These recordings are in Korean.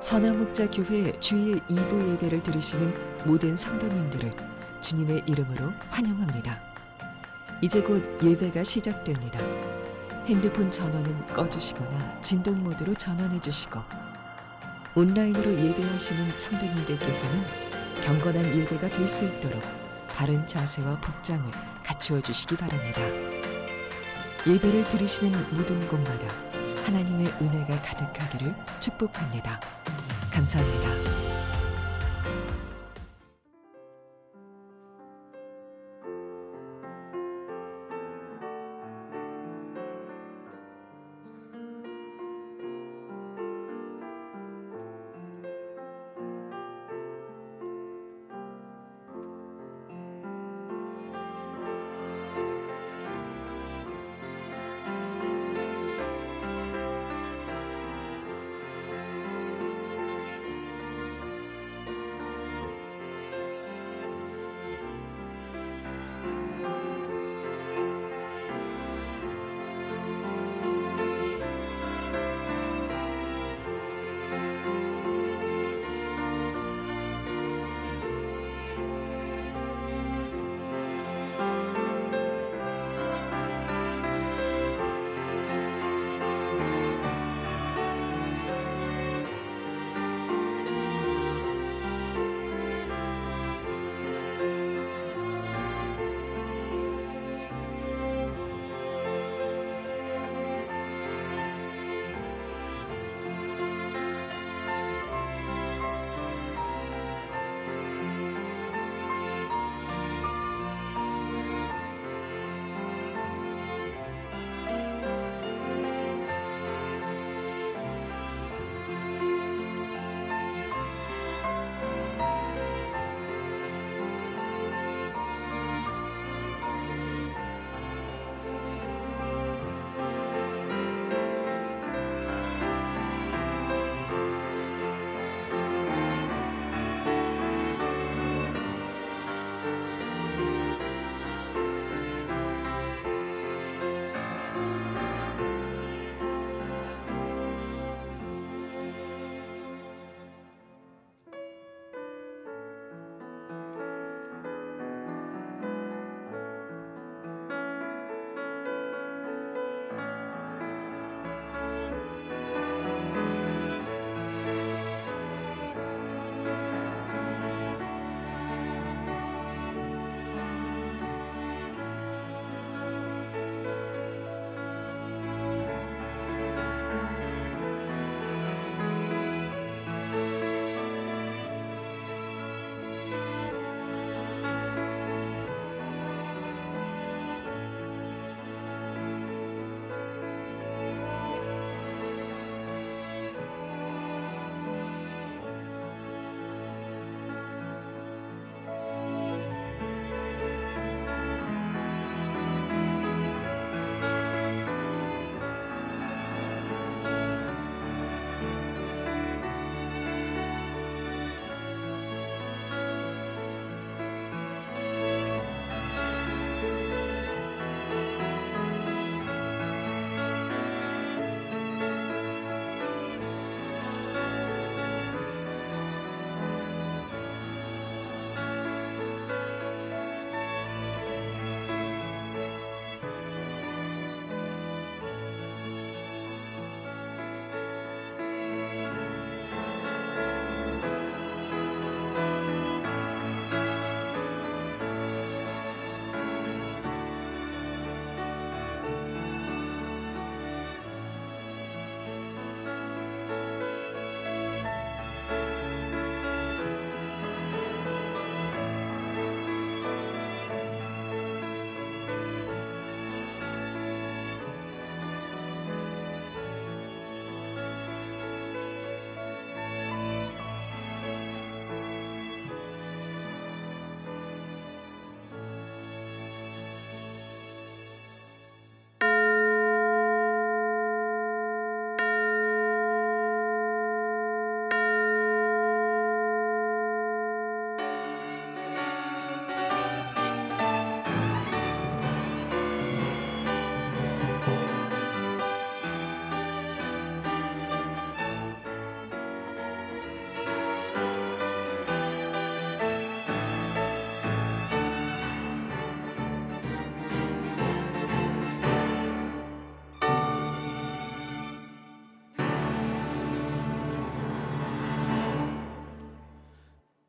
선화목자교회 주일 2부 예배를 들으시는 모든 성도님들을 주님의 이름으로 환영합니다. 이제 곧 예배가 시작됩니다. 핸드폰 전원은 꺼주시거나 진동 모드로 전환해 주시고 온라인으로 예배하시는 성도님들께서는 경건한 예배가 될 수 있도록 바른 자세와 복장을 갖추어 주시기 바랍니다. 예배를 들으시는 모든 곳마다 하나님의 은혜가 가득하기를 축복합니다. 감사합니다.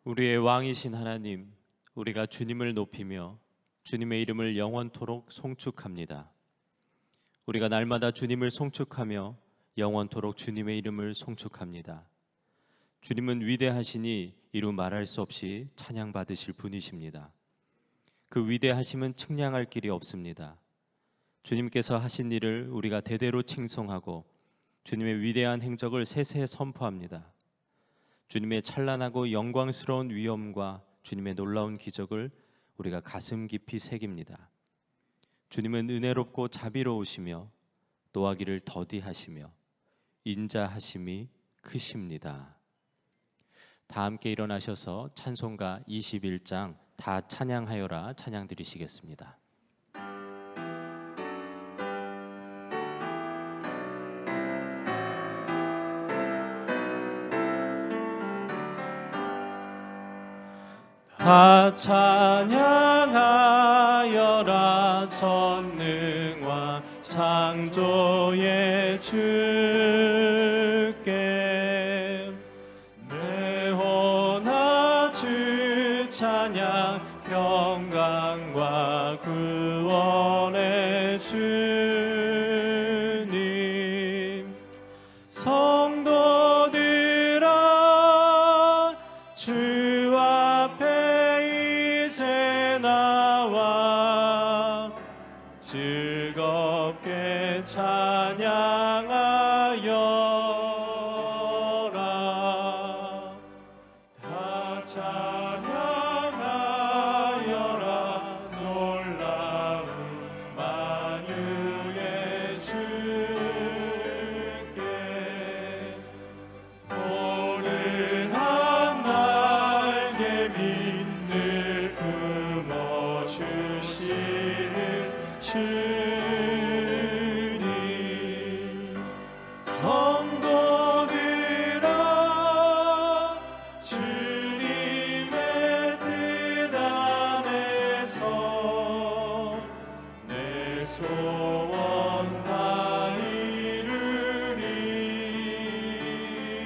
우리의 왕이신 하나님, 우리가 주님을 높이며 주님의 이름을 영원토록 송축합니다. 우리가 날마다 주님을 송축하며 영원토록 주님의 이름을 송축합니다. 주님은 위대하시니 이루 말할 수 없이 찬양받으실 분이십니다. 그 위대하심은 측량할 길이 없습니다. 주님께서 하신 일을 우리가 대대로 칭송하고 주님의 위대한 행적을 세세 선포합니다. 주님의 찬란하고 영광스러운 위엄과 주님의 놀라운 기적을 우리가 가슴 깊이 새깁니다. 주님은 은혜롭고 자비로우시며 노하기를 더디하시며 인자하심이 크십니다. 다 함께 일어나셔서 찬송가 21장 다 찬양하여라 찬양 드리시겠습니다. 다 찬양하여라 전능왕 창조의 주께 내 혼아 주 찬양 평강과 구원의 주님 성도들아 주 앞에 이제 나와 즐겁게 찬양하여라 다 찬양하여라 놀라운 만유의 주께 오른한 날개 빛을 품어주시는 주님 성도들아 주님의 뜻 안에서 내 소원 다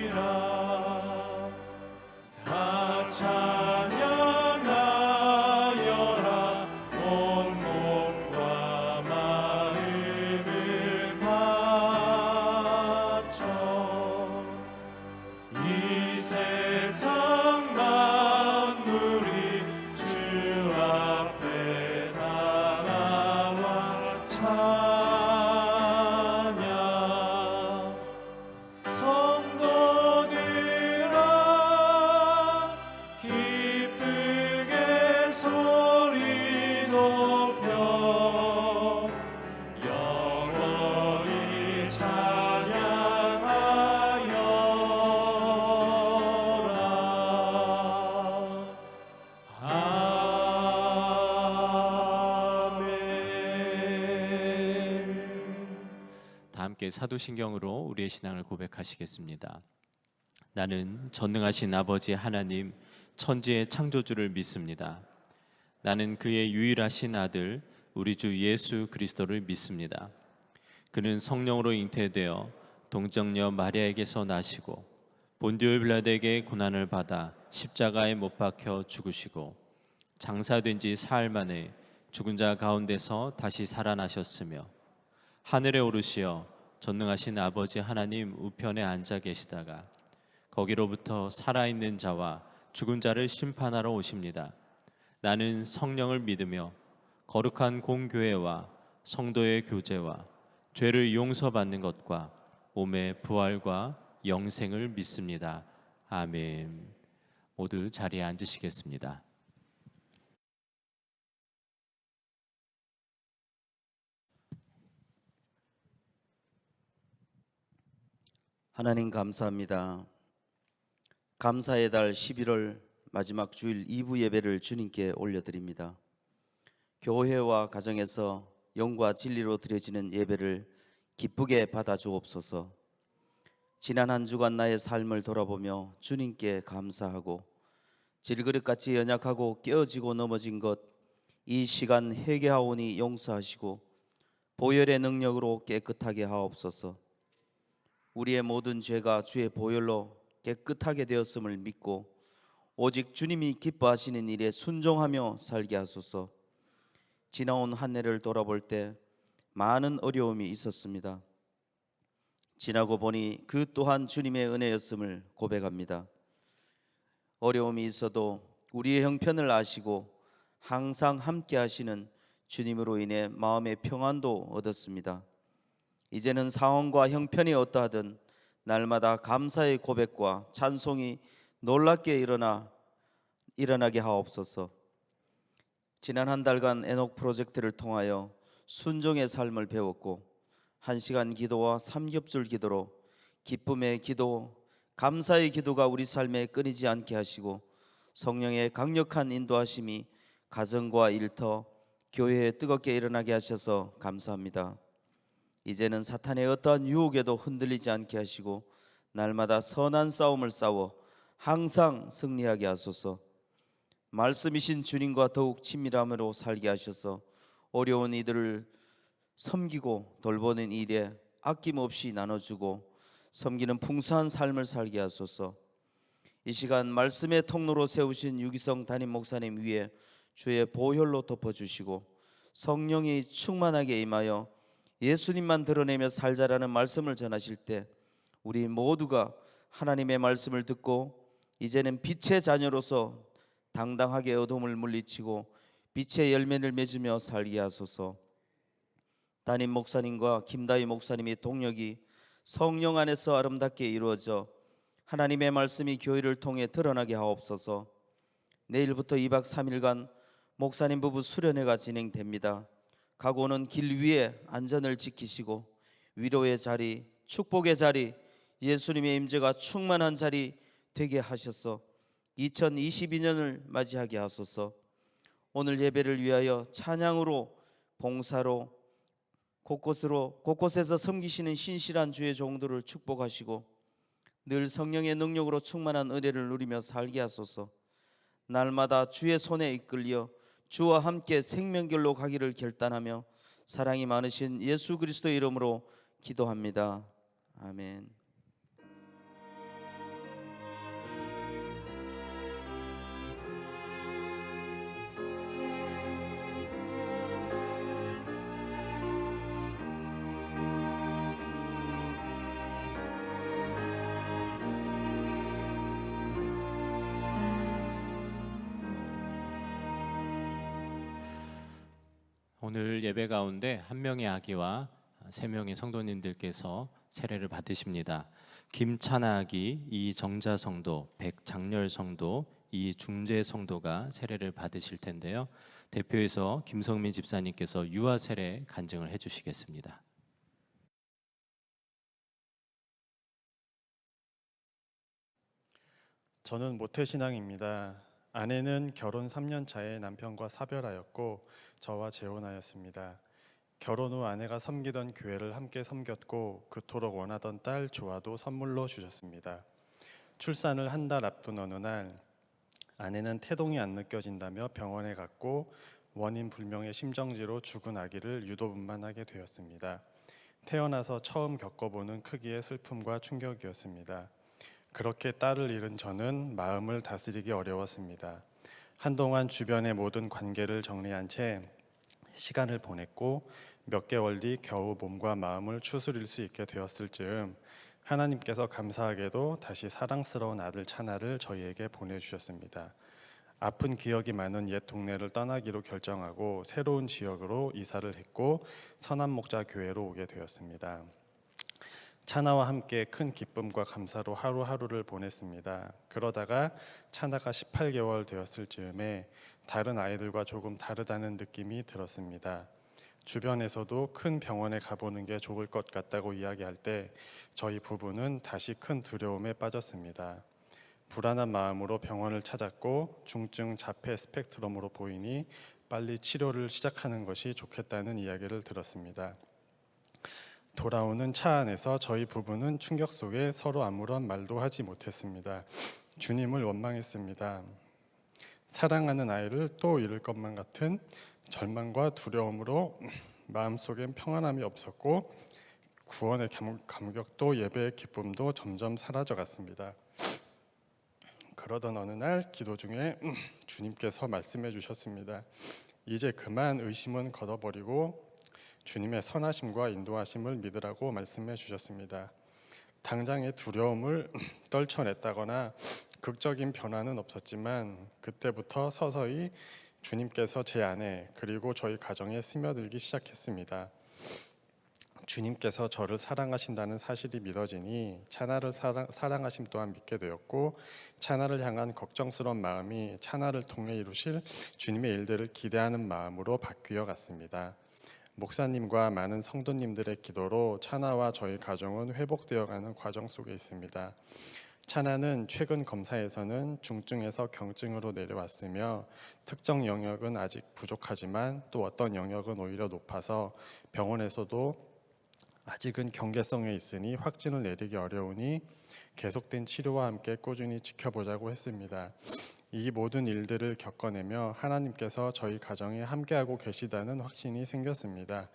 이루리라 다 찬양하여라 온 몸과 마음을 바쳐 이 세상 만물이 주 앞에 다 나와 찬양 성도들아 기쁘게 소리 높여 영원히 찬양하여라 아멘. 다 함께 사도신경으로 우리의 신앙을 고백하시겠습니다. 나는 전능하신 아버지 하나님 천지의 창조주를 믿습니다. 나는 그의 유일하신 아들 우리 주 예수 그리스도를 믿습니다. 그는 성령으로 잉태되어 동정녀 마리아에게서 나시고 본디오 빌라도에게 고난을 받아 십자가에 못 박혀 죽으시고 장사된 지 사흘 만에 죽은 자 가운데서 다시 살아나셨으며 하늘에 오르시어 전능하신 아버지 하나님 우편에 앉아 계시다가 거기로부터 살아있는 자와 죽은 자를 심판하러 오십니다. 나는 성령을 믿으며 거룩한 공교회와 성도의 교제와 죄를 용서받는 것과 몸의 부활과 영생을 믿습니다. 아멘. 모두 자리에 앉으시겠습니다. 하나님 감사합니다. 감사의 달 11월 마지막 주일 2부 예배를 주님께 올려드립니다. 교회와 가정에서 영과 진리로 드려지는 예배를 기쁘게 받아주옵소서. 지난 한 주간 나의 삶을 돌아보며 주님께 감사하고 질그릇같이 연약하고 깨어지고 넘어진 것 이 시간 회개하오니 용서하시고 보혈의 능력으로 깨끗하게 하옵소서. 우리의 모든 죄가 주의 보혈로 깨끗하게 되었음을 믿고 오직 주님이 기뻐하시는 일에 순종하며 살게 하소서. 지나온 한 해를 돌아볼 때 많은 어려움이 있었습니다. 지나고 보니 그 또한 주님의 은혜였음을 고백합니다. 어려움이 있어도 우리의 형편을 아시고 항상 함께 하시는 주님으로 인해 마음의 평안도 얻었습니다. 이제는 상황과 형편이 어떠하든 날마다 감사의 고백과 찬송이 놀랍게 일어나게 하옵소서. 지난 한 달간 에녹 프로젝트를 통하여 순종의 삶을 배웠고 1시간 기도와 삼겹줄 기도로 기쁨의 기도, 감사의 기도가 우리 삶에 끊이지 않게 하시고 성령의 강력한 인도하심이 가정과 일터, 교회에 뜨겁게 일어나게 하셔서 감사합니다. 이제는 사탄의 어떠한 유혹에도 흔들리지 않게 하시고 날마다 선한 싸움을 싸워 항상 승리하게 하소서. 말씀이신 주님과 더욱 친밀함으로 살게 하셔서 어려운 이들을 섬기고 돌보는 일에 아낌없이 나눠주고 섬기는 풍성한 삶을 살게 하소서. 이 시간 말씀의 통로로 세우신 유기성 담임 목사님 위에 주의 보혈로 덮어주시고 성령이 충만하게 임하여 예수님만 드러내며 살자라는 말씀을 전하실 때 우리 모두가 하나님의 말씀을 듣고 이제는 빛의 자녀로서 당당하게 어둠을 물리치고 빛의 열매를 맺으며 살게 하소서. 담임 목사님과 김다희 목사님의 동력이 성령 안에서 아름답게 이루어져 하나님의 말씀이 교회를 통해 드러나게 하옵소서. 내일부터 2박 3일간 목사님 부부 수련회가 진행됩니다. 가고 오는 길 위에 안전을 지키시고 위로의 자리, 축복의 자리, 예수님의 임재가 충만한 자리 되게 하셔서 2022년을 맞이하게 하소서. 오늘 예배를 위하여 찬양으로, 봉사로, 곳곳에서 섬기시는 신실한 주의 종들을 축복하시고 늘 성령의 능력으로 충만한 은혜를 누리며 살게 하소서. 날마다 주의 손에 이끌려 주와 함께 생명길로 가기를 결단하며 사랑이 많으신 예수 그리스도의 이름으로 기도합니다. 아멘. 오늘 예배 가운데 한 명의 아기와 3명의 성도님들께서 세례를 받으십니다. 김찬아 아기, 이정자 성도, 백장렬 성도, 이중재 성도가 세례를 받으실 텐데요. 대표해서 김성민 집사님께서 유아 세례 간증을 해주시겠습니다. 저는 모태신앙입니다. 아내는 결혼 3년 차에 남편과 사별하였고 저와 재혼하였습니다. 결혼 후 아내가 섬기던 교회를 함께 섬겼고 그토록 원하던 딸 조아도 선물로 주셨습니다. 출산을 한 달 앞둔 어느 날 아내는 태동이 안 느껴진다며 병원에 갔고 원인 불명의 심정지로 죽은 아기를 유도분만하게 되었습니다. 태어나서 처음 겪어보는 크기의 슬픔과 충격이었습니다. 그렇게 딸을 잃은 저는 마음을 다스리기 어려웠습니다. 한동안 주변의 모든 관계를 정리한 채 시간을 보냈고 몇 개월 뒤 겨우 몸과 마음을 추스릴 수 있게 되었을 즈음 하나님께서 감사하게도 다시 사랑스러운 아들 차나를 저희에게 보내주셨습니다. 아픈 기억이 많은 옛 동네를 떠나기로 결정하고 새로운 지역으로 이사를 했고 선한목자 교회로 오게 되었습니다. 차나와 함께 큰 기쁨과 감사로 하루하루를 보냈습니다. 그러다가 차나가 18개월 되었을 즈음에 다른 아이들과 조금 다르다는 느낌이 들었습니다. 주변에서도 큰 병원에 가보는 게 좋을 것 같다고 이야기할 때 저희 부부는 다시 큰 두려움에 빠졌습니다. 불안한 마음으로 병원을 찾았고 중증 자폐 스펙트럼으로 보이니 빨리 치료를 시작하는 것이 좋겠다는 이야기를 들었습니다. 돌아오는 차 안에서 저희 부부는 충격 속에 서로 아무런 말도 하지 못했습니다. 주님을 원망했습니다. 사랑하는 아이를 또 잃을 것만 같은 절망과 두려움으로 마음속엔 평안함이 없었고 구원의 감격도 예배의 기쁨도 점점 사라져갔습니다. 그러던 어느 날 기도 중에 주님께서 말씀해 주셨습니다. 이제 그만 의심은 걷어버리고 주님의 선하심과 인도하심을 믿으라고 말씀해 주셨습니다. 당장의 두려움을 떨쳐냈다거나 극적인 변화는 없었지만 그때부터 서서히 주님께서 제 안에 그리고 저희 가정에 스며들기 시작했습니다. 주님께서 저를 사랑하신다는 사실이 믿어지니 차나를 사랑하심 또한 믿게 되었고, 차나를 향한 걱정스러운 마음이 차나를 통해 이루실 주님의 일들을 기대하는 마음으로 바뀌어 갔습니다. 목사님과 많은 성도님들의 기도로 차나와 저희 가정은 회복되어가는 과정 속에 있습니다. 차나는 최근 검사에서는 중증에서 경증으로 내려왔으며 특정 영역은 아직 부족하지만 또 어떤 영역은 오히려 높아서 병원에서도 아직은 경계성에 있으니 확진을 내리기 어려우니 계속된 치료와 함께 꾸준히 지켜보자고 했습니다. 이 모든 일들을 겪어내며 하나님께서 저희 가정에 함께하고 계시다는 확신이 생겼습니다.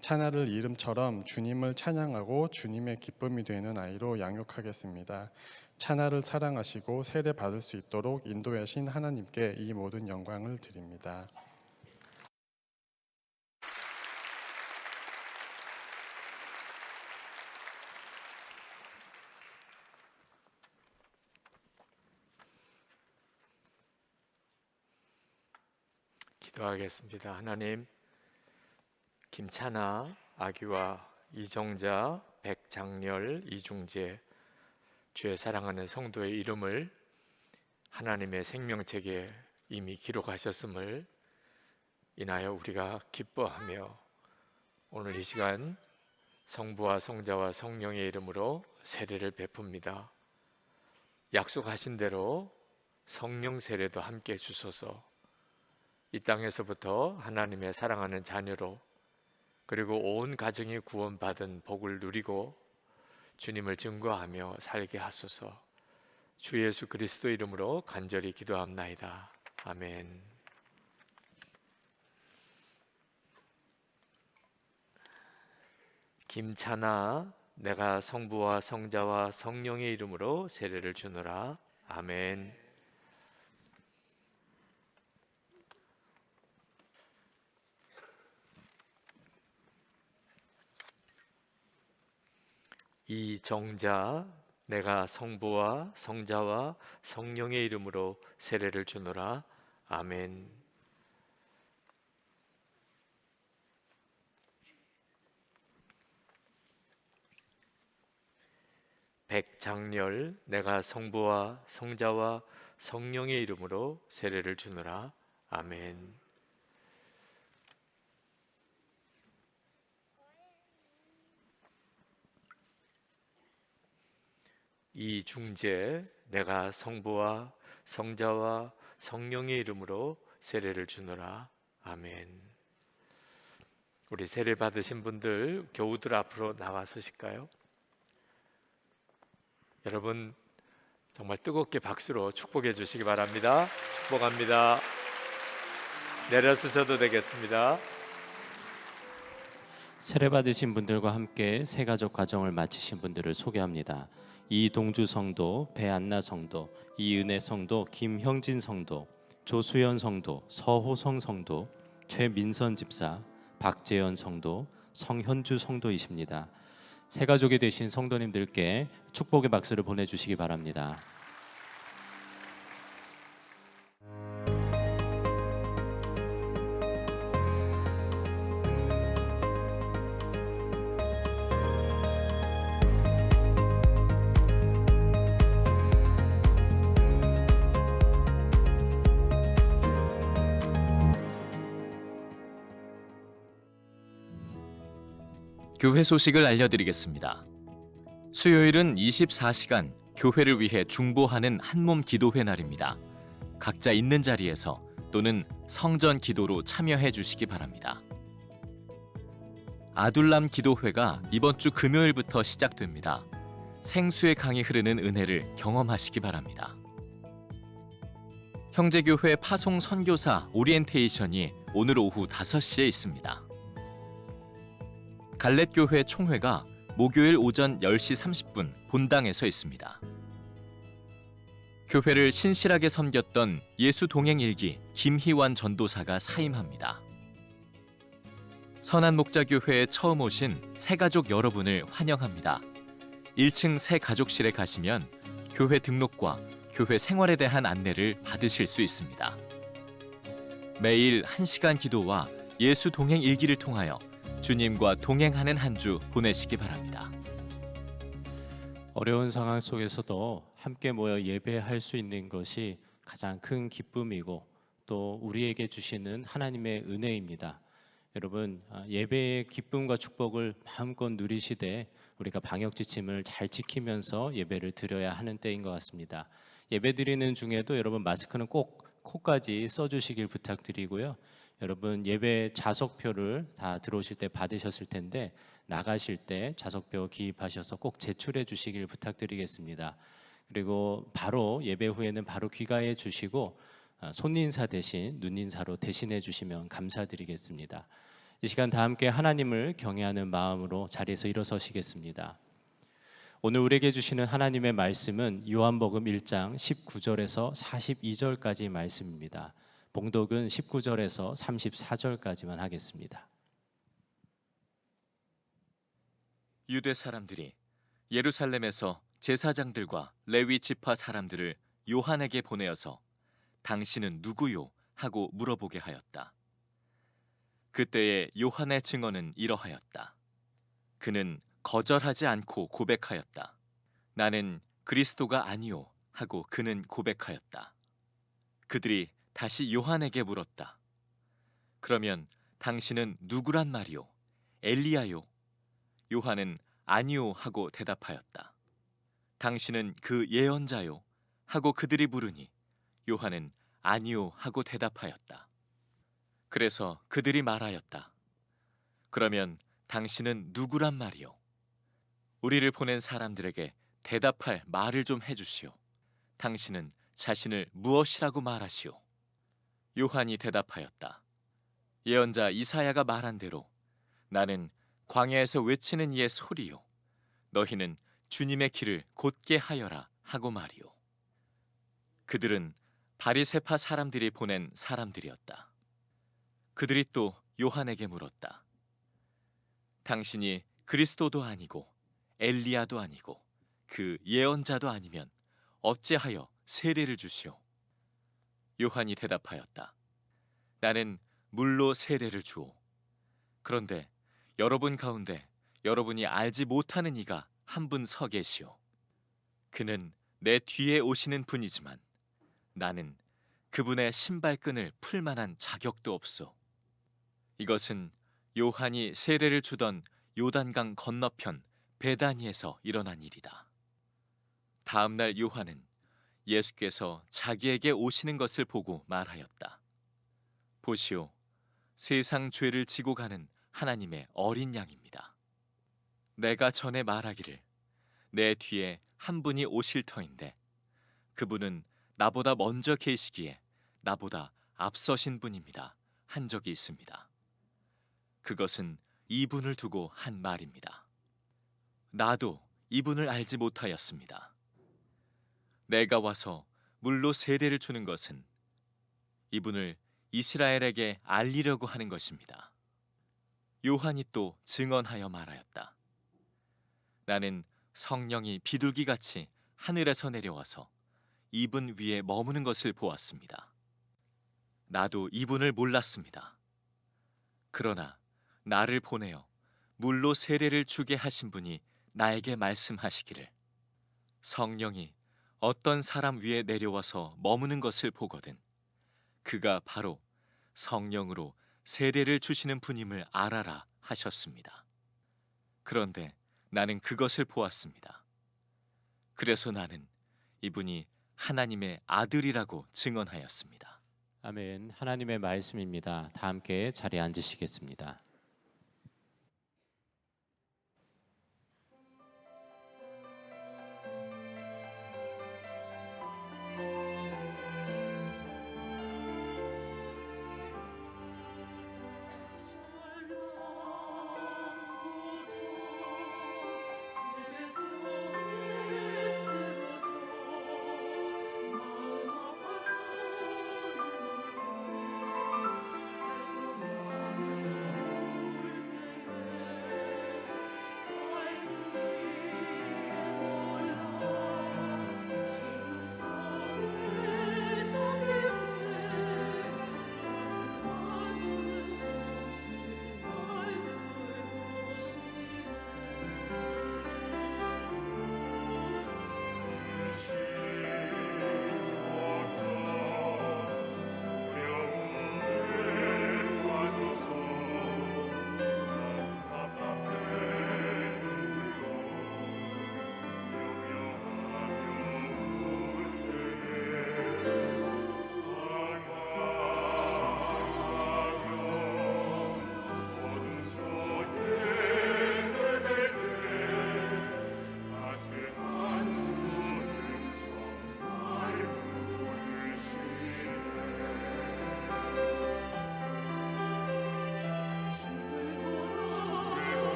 차나를 이름처럼 주님을 찬양하고 주님의 기쁨이 되는 아이로 양육하겠습니다. 차나를 사랑하시고 세례 받을 수 있도록 인도하신 하나님께 이 모든 영광을 드립니다. 기도하겠습니다. 하나님, 김차나 아기와 이정자, 백장렬, 이중재, 주의 사랑하는 성도의 이름을 하나님의 생명책에 이미 기록하셨음을 인하여 우리가 기뻐하며 오늘 이 시간 성부와 성자와 성령의 이름으로 세례를 베풉니다. 약속하신 대로 성령 세례도 함께 주소서. 이 땅에서부터 하나님의 사랑하는 자녀로 그리고 온 가정이 구원받은 복을 누리고 주님을 증거하며 살게 하소서. 주 예수 그리스도 이름으로 간절히 기도합나이다. 아멘. 김차나, 내가 성부와 성자와 성령의 이름으로 세례를 주노라. 아멘. 이정자, 내가 성부와 성자와 성령의 이름으로 세례를 주노라. 아멘. 백장렬, 내가 성부와 성자와 성령의 이름으로 세례를 주노라. 아멘. 이중재, 내가 성부와 성자와 성령의 이름으로 세례를 주노라. 아멘. 우리 세례 받으신 분들 교우들 앞으로 나와 서실까요? 여러분 정말 뜨겁게 박수로 축복해 주시기 바랍니다. 축복합니다. 내려서셔도 되겠습니다. 세례 받으신 분들과 함께 세가족 가정을 마치신 분들을 소개합니다. 이동주 성도, 배안나 성도, 이은혜 성도, 김형진 성도, 조수연 성도, 서호성 성도, 최민선 집사, 박재현 성도, 성현주 성도이십니다. 세가족이 되신 성도님들께 축복의 박수를 보내주시기 바랍니다. 교회 소식을 알려드리겠습니다. 수요일은 24시간 교회를 위해 중보하는 한몸 기도회 날입니다. 각자 있는 자리에서 또는 성전 기도로 참여해 주시기 바랍니다. 아둘람 기도회가 이번 주 금요일부터 시작됩니다. 생수의 강이 흐르는 은혜를 경험하시기 바랍니다. 형제교회 파송 선교사 오리엔테이션이 오늘 오후 5시에 있습니다. 갈렛교회 총회가 목요일 오전 10시 30분 본당에서 있습니다. 교회를 신실하게 섬겼던 예수 동행 일기 김희완 전도사가 사임합니다. 선한 목자 교회에 처음 오신 새가족 여러분을 환영합니다. 1층 새가족실에 가시면 교회 등록과 교회 생활에 대한 안내를 받으실 수 있습니다. 매일 1시간 기도와 예수 동행 일기를 통하여 주님과 동행하는 한 주 보내시기 바랍니다. 어려운 상황 속에서도 함께 모여 예배할 수 있는 것이 가장 큰 기쁨이고 또 우리에게 주시는 하나님의 은혜입니다. 여러분, 예배의 기쁨과 축복을 마음껏 누리시되 우리가 방역 지침을 잘 지키면서 예배를 드려야 하는 때인 것 같습니다. 예배 드리는 중에도 여러분 마스크는 꼭 코까지 써주시길 부탁드리고요. 여러분 예배 좌석표를 다 들어오실 때 받으셨을 텐데 나가실 때 좌석표 기입하셔서 꼭 제출해 주시길 부탁드리겠습니다. 그리고 바로 예배 후에는 바로 귀가해 주시고 손인사 대신 눈인사로 대신해 주시면 감사드리겠습니다. 이 시간 다 함께 하나님을 경외하는 마음으로 자리에서 일어서시겠습니다. 오늘 우리에게 주시는 하나님의 말씀은 요한복음 1장 19절에서 42절까지 말씀입니다. 봉독은 19절에서 34절까지만 하겠습니다. 유대 사람들이 예루살렘에서 제사장들과 레위 지파 사람들을 요한에게 보내어서 당신은 누구요? 하고 물어보게 하였다. 그때의 요한의 증언은 이러하였다. 그는 거절하지 않고 고백하였다. 나는 그리스도가 아니요 하고 그는 고백하였다. 그들이 다시 요한에게 물었다. 그러면 당신은 누구란 말이요? 엘리야요? 요한은 아니요 하고 대답하였다. 당신은 그 예언자요? 하고 그들이 물으니 요한은 아니요 하고 대답하였다. 그래서 그들이 말하였다. 그러면 당신은 누구란 말이요? 우리를 보낸 사람들에게 대답할 말을 좀 해주시오. 당신은 자신을 무엇이라고 말하시오? 요한이 대답하였다. 예언자 이사야가 말한 대로 나는 광야에서 외치는 이의 소리요. 너희는 주님의 길을 곧게 하여라 하고 말이오. 그들은 바리새파 사람들이 보낸 사람들이었다. 그들이 또 요한에게 물었다. 당신이 그리스도도 아니고 엘리야도 아니고 그 예언자도 아니면 어찌하여 세례를 주시오? 요한이 대답하였다. 나는 물로 세례를 주오. 그런데 여러분 가운데 여러분이 알지 못하는 이가 한 분 서 계시오. 그는 내 뒤에 오시는 분이지만 나는 그분의 신발끈을 풀 만한 자격도 없소. 이것은 요한이 세례를 주던 요단강 건너편 베다니에서 일어난 일이다. 다음 날 요한은 예수께서 자기에게 오시는 것을 보고 말하였다. 보시오, 세상 죄를 지고 가는 하나님의 어린 양입니다. 내가 전에 말하기를 내 뒤에 한 분이 오실 터인데 그분은 나보다 먼저 계시기에 나보다 앞서신 분입니다. 한 적이 있습니다. 그것은 이분을 두고 한 말입니다. 나도 이분을 알지 못하였습니다. 내가 와서 물로 세례를 주는 것은 이분을 이스라엘에게 알리려고 하는 것입니다. 요한이 또 증언하여 말하였다. 나는 성령이 비둘기같이 하늘에서 내려와서 이분 위에 머무는 것을 보았습니다. 나도 이분을 몰랐습니다. 그러나 나를 보내어 물로 세례를 주게 하신 분이 나에게 말씀하시기를 성령이 어떤 사람 위에 내려와서 머무는 것을 보거든 그가 바로 성령으로 세례를 주시는 분임을 알아라 하셨습니다. 그런데 나는 그것을 보았습니다. 그래서 나는 이분이 하나님의 아들이라고 증언하였습니다. 아멘. 하나님의 말씀입니다. 다 함께 자리에 앉으시겠습니다.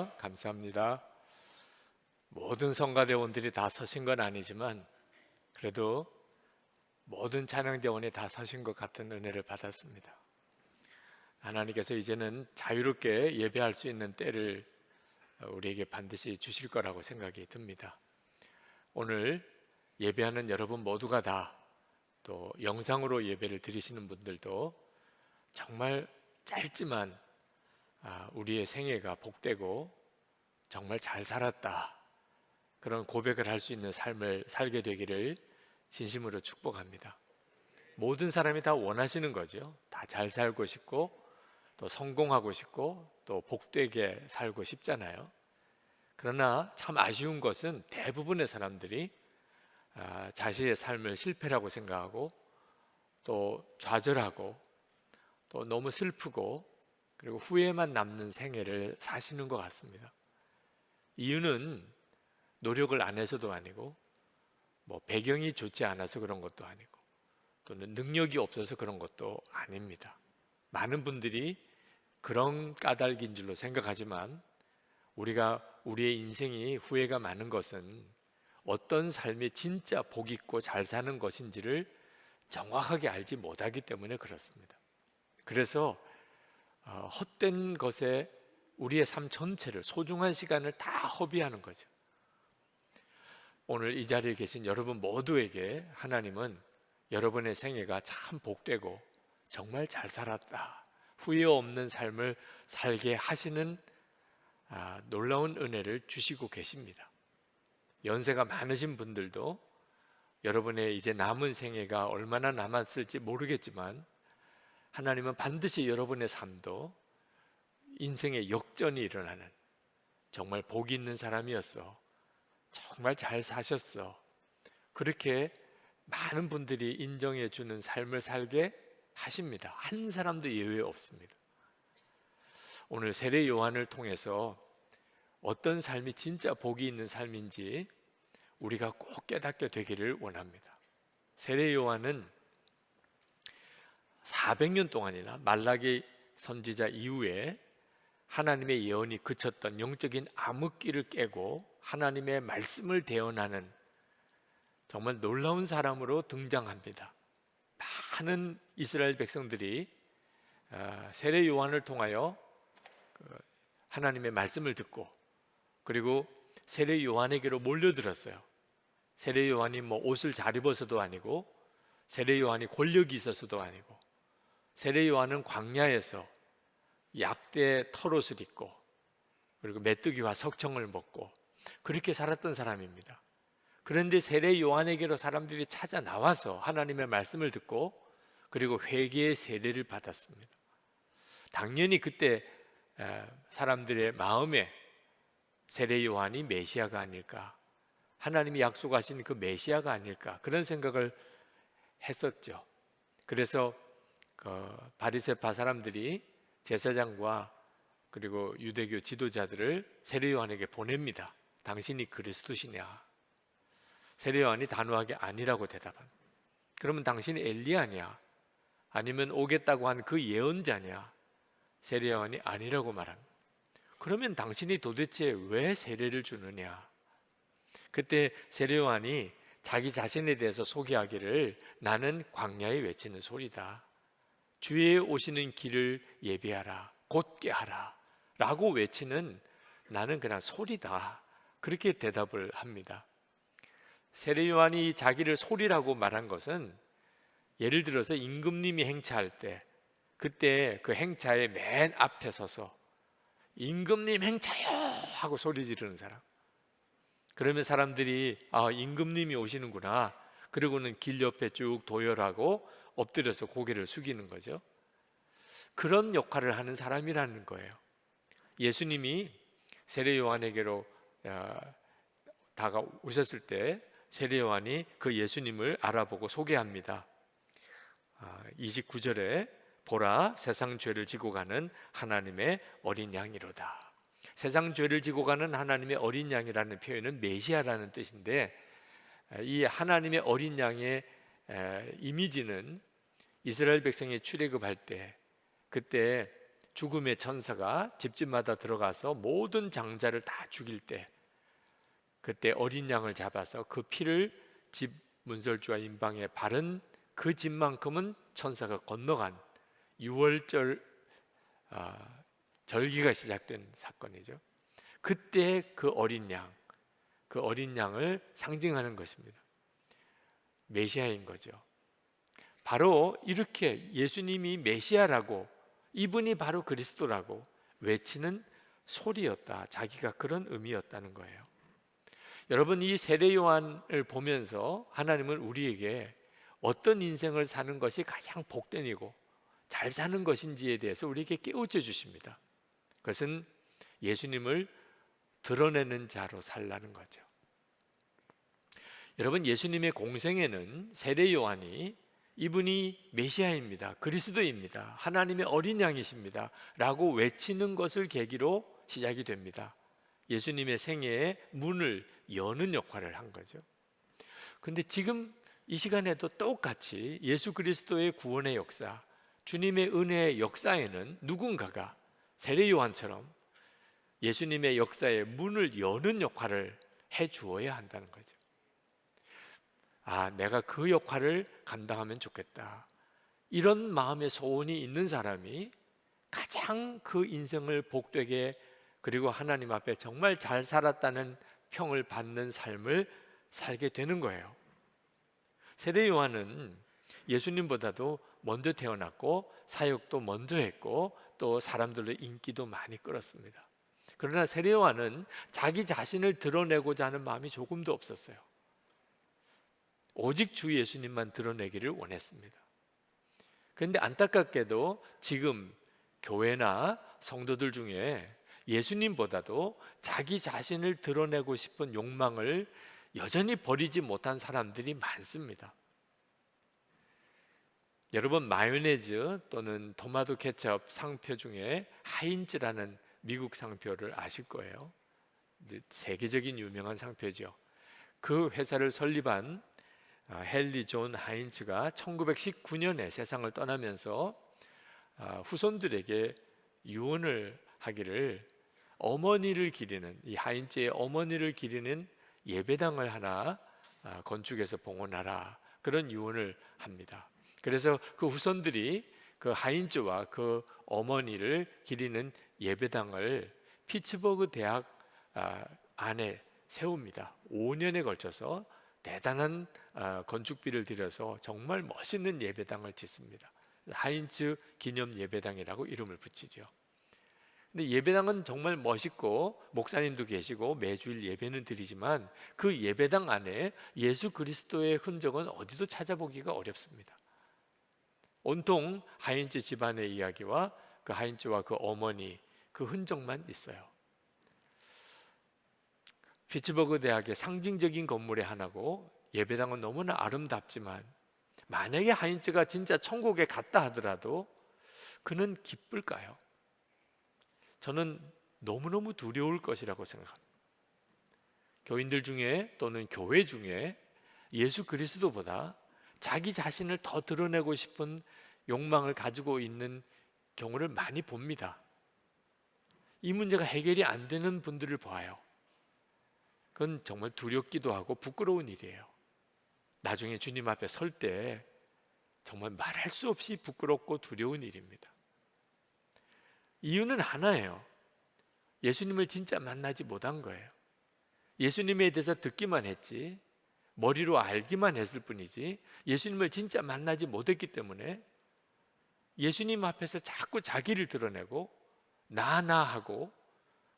할렐루야, 감사합니다. 모든 성가대원들이 다 서신 건 아니지만 그래도 모든 찬양대원이 다 서신 것 같은 은혜를 받았습니다. 하나님께서 이제는 자유롭게 예배할 수 있는 때를 우리에게 반드시 주실 거라고 생각이 듭니다. 오늘 예배하는 여러분 모두가 다, 또 영상으로 예배를 드리시는 분들도 정말 짧지만 우리의 생애가 복되고 정말 잘 살았다, 그런 고백을 할 수 있는 삶을 살게 되기를 진심으로 축복합니다. 모든 사람이 다 원하시는 거죠. 다 잘 살고 싶고 또 성공하고 싶고 또 복되게 살고 싶잖아요. 그러나 참 아쉬운 것은 대부분의 사람들이 자신의 삶을 실패라고 생각하고 또 좌절하고 또 너무 슬프고 그리고 후회만 남는 생애를 사시는 것 같습니다. 이유는 노력을 안 해서도 아니고 뭐 배경이 좋지 않아서 그런 것도 아니고 또는 능력이 없어서 그런 것도 아닙니다. 많은 분들이 그런 까닭인 줄로 생각하지만 우리의 인생이 후회가 많은 것은 어떤 삶이 진짜 복 있고 잘 사는 것인지를 정확하게 알지 못하기 때문에 그렇습니다. 그래서 헛된 것에 우리의 삶 전체를, 소중한 시간을 다 허비하는 거죠. 오늘 이 자리에 계신 여러분 모두에게 하나님은 여러분의 생애가 참 복되고 정말 잘 살았다, 후회 없는 삶을 살게 하시는 놀라운 은혜를 주시고 계십니다. 연세가 많으신 분들도 여러분의 이제 남은 생애가 얼마나 남았을지 모르겠지만 하나님은 반드시 여러분의 삶도 인생의 역전이 일어나는 정말 복 있는 사람이었어, 정말 잘 사셨어, 그렇게 많은 분들이 인정해 주는 삶을 살게 하십니다. 한 사람도 예외 없습니다. 오늘 세례 요한을 통해서 어떤 삶이 진짜 복이 있는 삶인지 우리가 꼭 깨닫게 되기를 원합니다. 세례 요한은 400년 동안이나 말라기 선지자 이후에 하나님의 예언이 그쳤던 영적인 암흑기를 깨고 하나님의 말씀을 대언하는 정말 놀라운 사람으로 등장합니다. 많은 이스라엘 백성들이 세례 요한을 통하여 하나님의 말씀을 듣고 그리고 세례 요한에게로 몰려들었어요. 세례 요한이 뭐 옷을 잘 입어서도 아니고 세례 요한이 권력이 있어서도 아니고 세례 요한은 광야에서 약대 털옷을 입고 그리고 메뚜기와 석청을 먹고 그렇게 살았던 사람입니다. 그런데 세례 요한에게로 사람들이 찾아 나와서 하나님의 말씀을 듣고 그리고 회개의 세례를 받았습니다. 당연히 그때 사람들의 마음에 세례 요한이 메시아가 아닐까, 하나님이 약속하신 그 메시아가 아닐까, 그런 생각을 했었죠. 그래서 바리새파 사람들이 제사장과 그리고 유대교 지도자들을 세례 요한에게 보냅니다. 당신이 그리스도시냐? 세례 요한이 단호하게 아니라고 대답합니다. 그러면 당신이 엘리야냐? 아니면 오겠다고 한 그 예언자냐? 세례 요한이 아니라고 말합니다. 그러면 당신이 도대체 왜 세례를 주느냐? 그때 세례 요한이 자기 자신에 대해서 소개하기를 나는 광야에 외치는 소리다, 주의 오시는 길을 예비하라, 곧게 하라 라고 외치는 나는 그냥 소리다, 그렇게 대답을 합니다. 세례 요한이 자기를 소리라고 말한 것은 예를 들어서 임금님이 행차할 때 그때 그 행차의 맨 앞에 서서 임금님 행차요 하고 소리 지르는 사람, 그러면 사람들이 임금님이 오시는구나, 그리고는 길 옆에 쭉 도열하고 엎드려서 고개를 숙이는 거죠. 그런 역할을 하는 사람이라는 거예요. 예수님이 세례 요한에게로 다가오셨을 때 세례 요한이 그 예수님을 알아보고 소개합니다. 29절에 보라, 세상 죄를 지고 가는 하나님의 어린 양이로다. 세상 죄를 지고 가는 하나님의 어린 양이라는 표현은 메시아라는 뜻인데, 이 하나님의 어린 양의 이미지는 이스라엘 백성이 출애굽할 때 그때 죽음의 천사가 집집마다 들어가서 모든 장자를 다 죽일 때, 그때 어린 양을 잡아서 그 피를 집 문설주와 임방에 바른 그 집만큼은 천사가 건너간 6월절 절기가 시작된 사건이죠. 그때 그 어린 양을 상징하는 것입니다. 메시아인 거죠. 바로 이렇게 예수님이 메시아라고, 이분이 바로 그리스도라고 외치는 소리였다. 자기가 그런 의미였다는 거예요. 여러분, 이 세례 요한을 보면서 하나님은 우리에게 어떤 인생을 사는 것이 가장 복된 이고 잘 사는 것인지에 대해서 우리에게 깨우쳐 주십니다. 그것은 예수님을 드러내는 자로 살라는 거죠. 여러분, 예수님의 공생애는 세례 요한이 이분이 메시아입니다, 그리스도입니다, 하나님의 어린 양이십니다 라고 외치는 것을 계기로 시작이 됩니다. 예수님의 생애의 문을 여는 역할을 한 거죠. 근데 지금 이 시간에도 똑같이 예수 그리스도의 구원의 역사, 주님의 은혜의 역사에는 누군가가 세례 요한처럼 예수님의 역사의 문을 여는 역할을 해 주어야 한다는 거죠. 내가 그 역할을 감당하면 좋겠다, 이런 마음의 소원이 있는 사람이 가장 그 인생을 복되게, 그리고 하나님 앞에 정말 잘 살았다는 평을 받는 삶을 살게 되는 거예요. 세례 요한은 예수님보다도 먼저 태어났고 사역도 먼저 했고 또 사람들로 인기도 많이 끌었습니다. 그러나 세례 요한은 자기 자신을 드러내고자 하는 마음이 조금도 없었어요. 오직 주 예수님만 드러내기를 원했습니다. 그런데 안타깝게도 지금 교회나 성도들 중에 예수님보다도 자기 자신을 드러내고 싶은 욕망을 여전히 버리지 못한 사람들이 많습니다. 여러분, 마요네즈 또는 토마토 케첩 상표 중에 하인츠라는 미국 상표를 아실 거예요. 세계적인 유명한 상표죠. 그 회사를 설립한 헨리 존 하인츠가 1919년에 세상을 떠나면서 후손들에게 유언을 하기를, 어머니를 기리는, 이 하인츠의 어머니를 기리는 예배당을 하나 건축해서 봉헌하라, 그런 유언을 합니다. 그래서 그 후손들이 그 하인츠와 그 어머니를 기리는 예배당을 피츠버그 대학 안에 세웁니다. 5년에 걸쳐서 대단한 건축비를 들여서 정말 멋있는 예배당을 짓습니다. 하인츠 기념 예배당이라고 이름을 붙이죠. 근데 예배당은 정말 멋있고 목사님도 계시고 매주일 예배는 드리지만 그 예배당 안에 예수 그리스도의 흔적은 어디도 찾아보기가 어렵습니다. 온통 하인츠 집안의 이야기와 그 하인츠와 그 어머니 그 흔적만 있어요. 피츠버그 대학의 상징적인 건물의 하나고 예배당은 너무나 아름답지만 만약에 하인츠가 진짜 천국에 갔다 하더라도 그는 기쁠까요? 저는 너무너무 두려울 것이라고 생각합니다. 교인들 중에 또는 교회 중에 예수 그리스도보다 자기 자신을 더 드러내고 싶은 욕망을 가지고 있는 경우를 많이 봅니다. 이 문제가 해결이 안 되는 분들을 봐요. 그건 정말 두렵기도 하고 부끄러운 일이에요. 나중에 주님 앞에 설 때 정말 말할 수 없이 부끄럽고 두려운 일입니다. 이유는 하나예요. 예수님을 진짜 만나지 못한 거예요. 예수님에 대해서 듣기만 했지, 머리로 알기만 했을 뿐이지 예수님을 진짜 만나지 못했기 때문에 예수님 앞에서 자꾸 자기를 드러내고 나 하고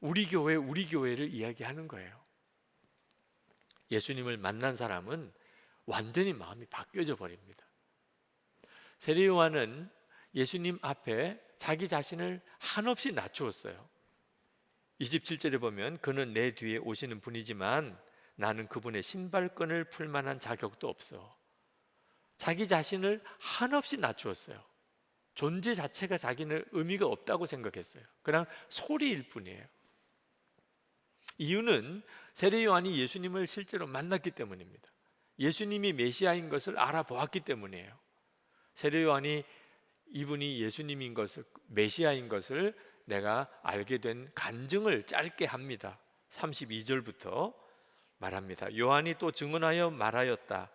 우리 교회를 이야기하는 거예요. 예수님을 만난 사람은 완전히 마음이 바뀌어져 버립니다. 세례 요한은 예수님 앞에 자기 자신을 한없이 낮추었어요. 27절에 보면 그는 내 뒤에 오시는 분이지만 나는 그분의 신발끈을 풀 만한 자격도 없어. 자기 자신을 한없이 낮추었어요. 존재 자체가 자기는 의미가 없다고 생각했어요. 그냥 소리일 뿐이에요. 이유는 세례 요한이 예수님을 실제로 만났기 때문입니다. 예수님이 메시아인 것을 알아보았기 때문이에요. 세례 요한이 이분이 예수님인 것을, 메시아인 것을 내가 알게 된 간증을 짧게 합니다. 32절부터 말합니다. 요한이 또 증언하여 말하였다.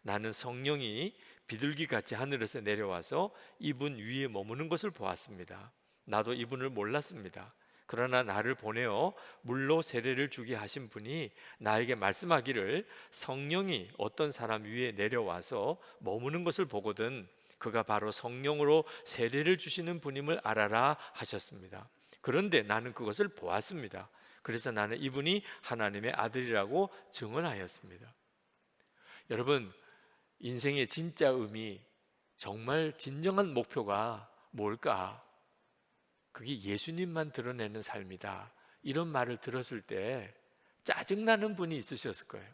나는 성령이 비둘기같이 하늘에서 내려와서 이분 위에 머무는 것을 보았습니다. 나도 이분을 몰랐습니다. 그러나 나를 보내어 물로 세례를 주게 하신 분이 나에게 말씀하기를 성령이 어떤 사람 위에 내려와서 머무는 것을 보거든 그가 바로 성령으로 세례를 주시는 분임을 알아라 하셨습니다. 그런데 나는 그것을 보았습니다. 그래서 나는 이분이 하나님의 아들이라고 증언하였습니다. 여러분, 인생의 진짜 의미, 정말 진정한 목표가 뭘까? 그게 예수님만 드러내는 삶이다. 이런 말을 들었을 때 짜증나는 분이 있으셨을 거예요.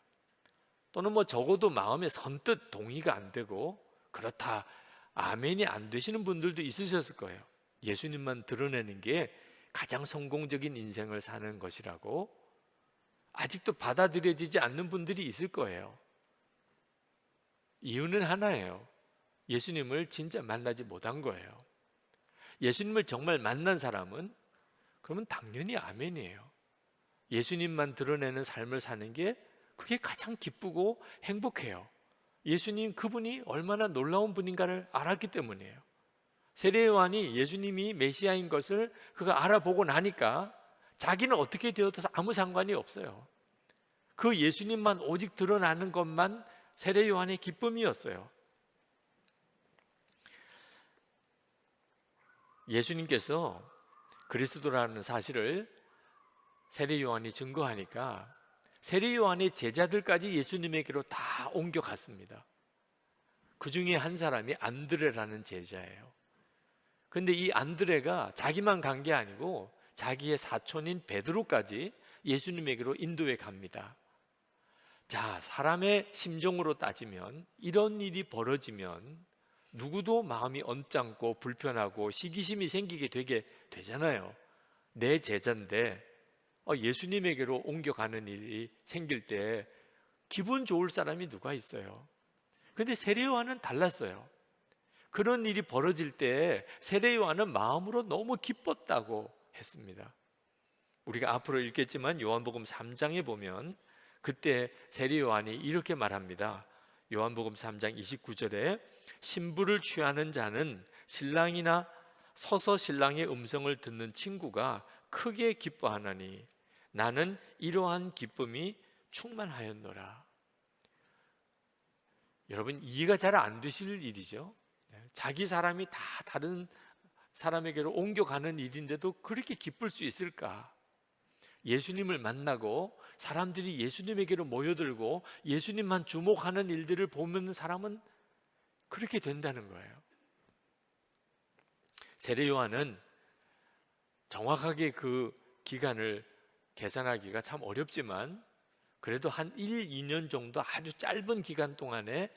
또는 적어도 마음에 선뜻 동의가 안 되고 그렇다, 아멘이 안 되시는 분들도 있으셨을 거예요. 예수님만 드러내는 게 가장 성공적인 인생을 사는 것이라고 아직도 받아들여지지 않는 분들이 있을 거예요. 이유는 하나예요. 예수님을 진짜 만나지 못한 거예요. 예수님을 정말 만난 사람은 그러면 당연히 아멘이에요. 예수님만 드러내는 삶을 사는 게 그게 가장 기쁘고 행복해요. 예수님 그분이 얼마나 놀라운 분인가를 알았기 때문이에요. 세례 요한이 예수님이 메시아인 것을 그가 알아보고 나니까 자기는 어떻게 되어도 아무 상관이 없어요. 그 예수님만 오직 드러나는 것만 세례 요한의 기쁨이었어요. 예수님께서 그리스도라는 사실을 세례 요한이 증거하니까 세례 요한의 제자들까지 예수님에게로 다 옮겨갔습니다. 그 중에 한 사람이 안드레라는 제자예요. 근데 이 안드레가 자기만 간 게 아니고 자기의 사촌인 베드로까지 예수님에게로 인도해 갑니다. 자, 사람의 심정으로 따지면 이런 일이 벌어지면 누구도 마음이 언짢고 불편하고 시기심이 생기게 되잖아요. 내 제자인데 예수님에게로 옮겨가는 일이 생길 때 기분 좋을 사람이 누가 있어요? 근데 세례 요한은 달랐어요. 그런 일이 벌어질 때 세례 요한은 마음으로 너무 기뻤다고 했습니다. 우리가 앞으로 읽겠지만 요한복음 3장에 보면 그때 세례 요한이 이렇게 말합니다. 요한복음 3장 29절에 신부를 취하는 자는 신랑이나 서서 신랑의 음성을 듣는 친구가 크게 기뻐하나니 나는 이러한 기쁨이 충만하였노라. 여러분, 이해가 잘 안 되실 일이죠. 자기 사람이 다 다른 사람에게로 옮겨가는 일인데도 그렇게 기쁠 수 있을까? 예수님을 만나고 사람들이 예수님에게로 모여들고 예수님만 주목하는 일들을 보면 사람은 그렇게 된다는 거예요. 세례 요한은 정확하게 그 기간을 계산하기가 참 어렵지만 그래도 한 1, 2년 정도 아주 짧은 기간 동안에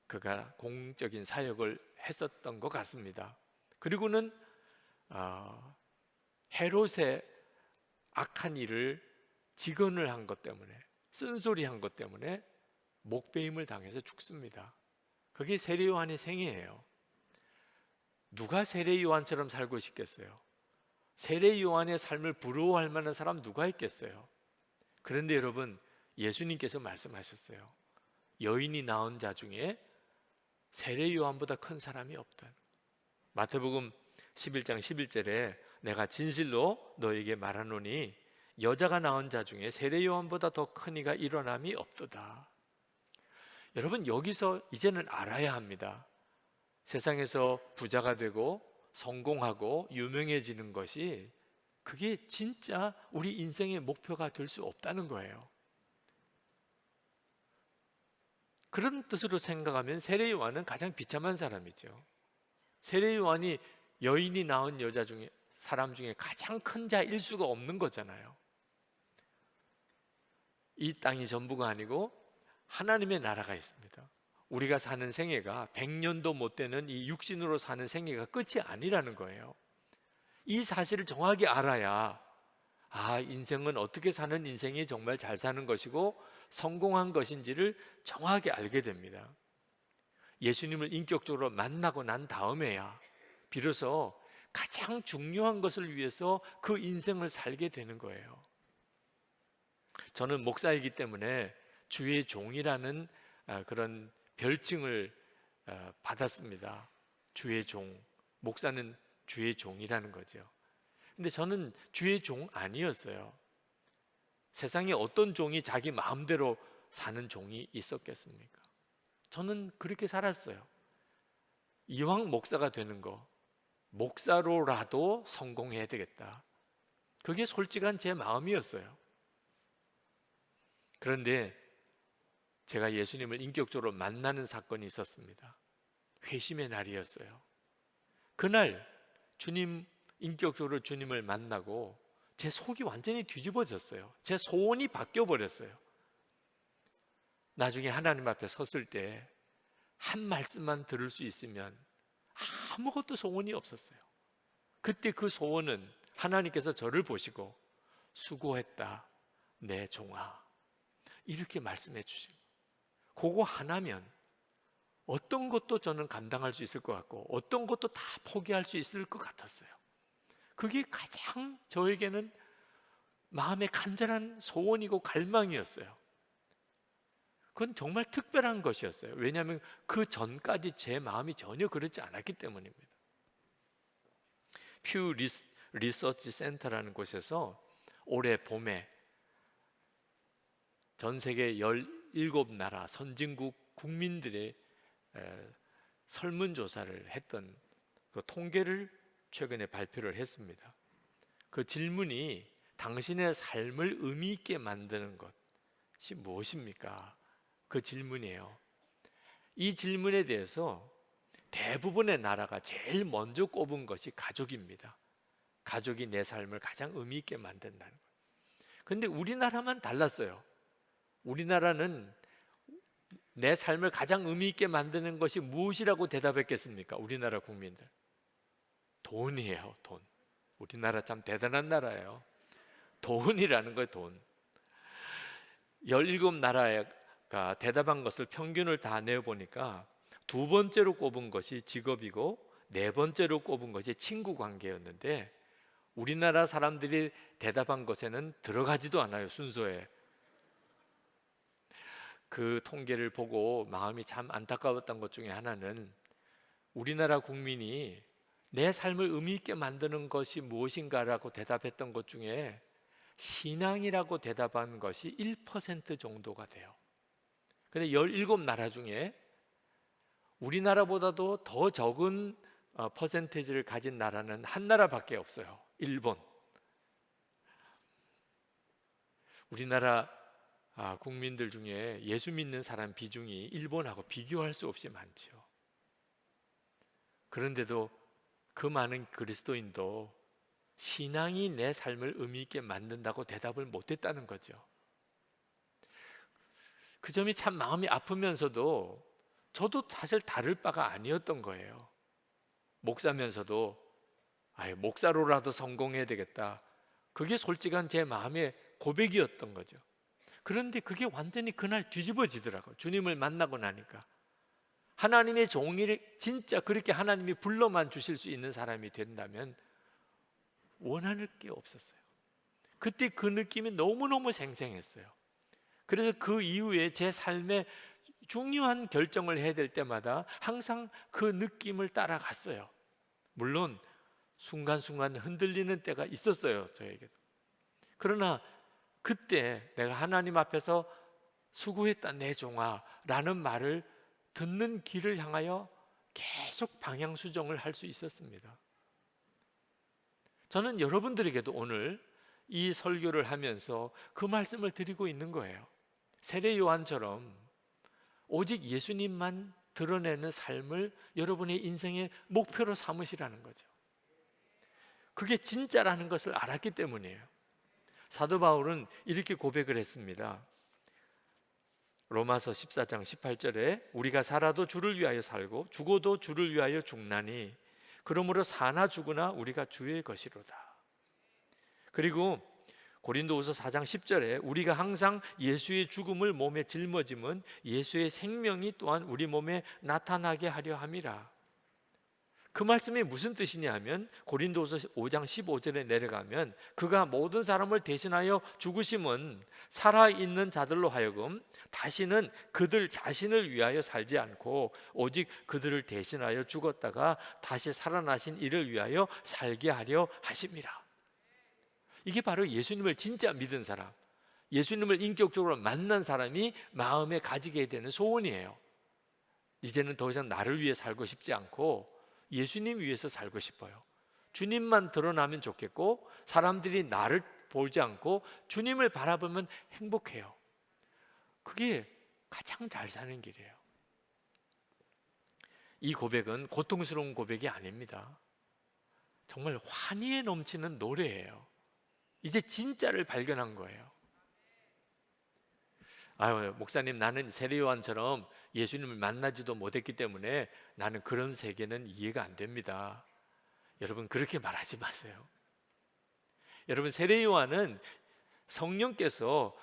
그가 공적인 사역을 했었던 것 같습니다. 그리고는 헤롯의 악한 일을 직언을 한 것 때문에, 쓴소리한 것 때문에 목배임을 당해서 죽습니다. 그게 세례 요한의 생애예요. 누가 세례 요한처럼 살고 싶겠어요? 세례 요한의 삶을 부러워할 만한 사람 누가 있겠어요? 그런데 여러분, 예수님께서 말씀하셨어요. 여인이 낳은 자 중에 세례 요한보다 큰 사람이 없다. 마태복음 11장 11절에 내가 진실로 너에게 말하노니 여자가 낳은 자 중에 세례 요한보다 더 큰 이가 일어남이 없도다. 여러분, 여기서 이제는 알아야 합니다. 세상에서 부자가 되고 성공하고 유명해지는 것이 그게 진짜 우리 인생의 목표가 될 수 없다는 거예요. 그런 뜻으로 생각하면 세례 요한은 가장 비참한 사람이죠. 세례 요한이 여인이 낳은 여자 중에 사람 중에 가장 큰 자일 수가 없는 거잖아요. 이 땅이 전부가 아니고 하나님의 나라가 있습니다. 우리가 사는 생애가 100년도 못 되는 이 육신으로 사는 생애가 끝이 아니라는 거예요. 이 사실을 정확히 알아야 인생은 어떻게 사는 인생이 정말 잘 사는 것이고 성공한 것인지를 정확히 알게 됩니다. 예수님을 인격적으로 만나고 난 다음에야 비로소 가장 중요한 것을 위해서 그 인생을 살게 되는 거예요. 저는 목사이기 때문에 주의 종이라는 그런 별칭을 받았습니다. 주의 종, 목사는 주의 종이라는 거죠. 근데 저는 주의 종 아니었어요. 세상에 어떤 종이 자기 마음대로 사는 종이 있었겠습니까? 저는 그렇게 살았어요. 이왕 목사가 되는 거, 목사로라도 성공해야 되겠다. 그게 솔직한 제 마음이었어요. 그런데 제가 예수님을 인격적으로 만나는 사건이 있었습니다. 회심의 날이었어요. 그날 인격적으로 주님을 만나고 제 속이 완전히 뒤집어졌어요. 제 소원이 바뀌어 버렸어요. 나중에 하나님 앞에 섰을 때 한 말씀만 들을 수 있으면 아무것도 소원이 없었어요. 그때 그 소원은 하나님께서 저를 보시고 수고했다 내 종아, 이렇게 말씀해 주신 거예요. 그거 하나면 어떤 것도 저는 감당할 수 있을 것 같고 어떤 것도 다 포기할 수 있을 것 같았어요. 그게 가장 저에게는 마음의 간절한 소원이고 갈망이었어요. 그건 정말 특별한 것이었어요. 왜냐하면 그 전까지 제 마음이 전혀 그렇지 않았기 때문입니다. 퓨 리서치 센터라는 곳에서 올해 봄에 전 세계 17나라 선진국 국민들의 설문조사를 했던 그 통계를 최근에 발표를 했습니다. 그 질문이 당신의 삶을 의미 있게 만드는 것이 무엇입니까? 그 질문이에요. 이 질문에 대해서 대부분의 나라가 제일 먼저 꼽은 것이 가족입니다. 가족이 내 삶을 가장 의미 있게 만든다는 거예요. 그런데 우리나라만 달랐어요. 우리나라는 내 삶을 가장 의미 있게 만드는 것이 무엇이라고 대답했겠습니까? 우리나라 국민들. 돈이에요, 돈. 우리나라 참 대단한 나라예요. 돈이라는 거예요, 돈. 17나라가 대답한 것을 평균을 다 내어보니까 두 번째로 꼽은 것이 직업이고 네 번째로 꼽은 것이 친구 관계였는데 우리나라 사람들이 대답한 것에는 들어가지도 않아요, 순서에. 그 통계를 보고 마음이 참 안타까웠던 것 중에 하나는 우리나라 국민이 내 삶을 의미 있게 만드는 것이 무엇인가라고 대답했던 것 중에 신앙이라고 대답한 것이 1% 정도가 돼요. 근데 17나라 중에 우리나라보다도 더 적은 퍼센테이지를 가진 나라는 한 나라밖에 없어요. 일본. 우리나라 국민들 중에 예수 믿는 사람 비중이 일본하고 비교할 수 없이 많죠. 그런데도 그 많은 그리스도인도 신앙이 내 삶을 의미 있게 만든다고 대답을 못했다는 거죠. 그 점이 참 마음이 아프면서도 저도 사실 다를 바가 아니었던 거예요. 목사면서도 목사로라도 성공해야 되겠다. 그게 솔직한 제 마음의 고백이었던 거죠. 그런데 그게 완전히 그날 뒤집어지더라고요. 주님을 만나고 나니까. 하나님의 종이 진짜 그렇게 하나님이 불러만 주실 수 있는 사람이 된다면 원할 게 없었어요. 그때 그 느낌이 너무너무 생생했어요. 그래서 그 이후에 제 삶에 중요한 결정을 해야 될 때마다 항상 그 느낌을 따라갔어요. 물론 순간순간 흔들리는 때가 있었어요, 저에게도. 그러나 그때 내가 하나님 앞에서 수고했다 내 종아 라는 말을 듣는 길을 향하여 계속 방향 수정을 할 수 있었습니다. 저는 여러분들에게도 오늘 이 설교를 하면서 그 말씀을 드리고 있는 거예요. 세례 요한처럼 오직 예수님만 드러내는 삶을 여러분의 인생의 목표로 삼으시라는 거죠. 그게 진짜라는 것을 알았기 때문이에요. 사도 바울은 이렇게 고백을 했습니다. 로마서 14장 18절에 우리가 살아도 주를 위하여 살고 죽어도 주를 위하여 죽나니 그러므로 사나 죽으나 우리가 주의 것이로다. 그리고 고린도후서 4장 10절에 우리가 항상 예수의 죽음을 몸에 짊어짐은 예수의 생명이 또한 우리 몸에 나타나게 하려 함이라. 그 말씀이 무슨 뜻이냐 하면 고린도서 5장 15절에 내려가면 그가 모든 사람을 대신하여 죽으심은 살아있는 자들로 하여금 다시는 그들 자신을 위하여 살지 않고 오직 그들을 대신하여 죽었다가 다시 살아나신 이를 위하여 살게 하려 하심이라. 이게 바로 예수님을 진짜 믿은 사람, 예수님을 인격적으로 만난 사람이 마음에 가지게 되는 소원이에요. 이제는 더 이상 나를 위해 살고 싶지 않고 예수님 위해서 살고 싶어요. 주님만 드러나면 좋겠고 사람들이 나를 보지 않고 주님을 바라보면 행복해요. 그게 가장 잘 사는 길이에요. 이 고백은 고통스러운 고백이 아닙니다. 정말 환희에 넘치는 노래예요. 이제 진짜를 발견한 거예요. 아유, 목사님, 나는 세례요한처럼 예수님을 만나지도 못했기 때문에 나는 그런 세계는 이해가 안 됩니다. 여러분, 그렇게 말하지 마세요. 여러분, 세례요한은 성령께서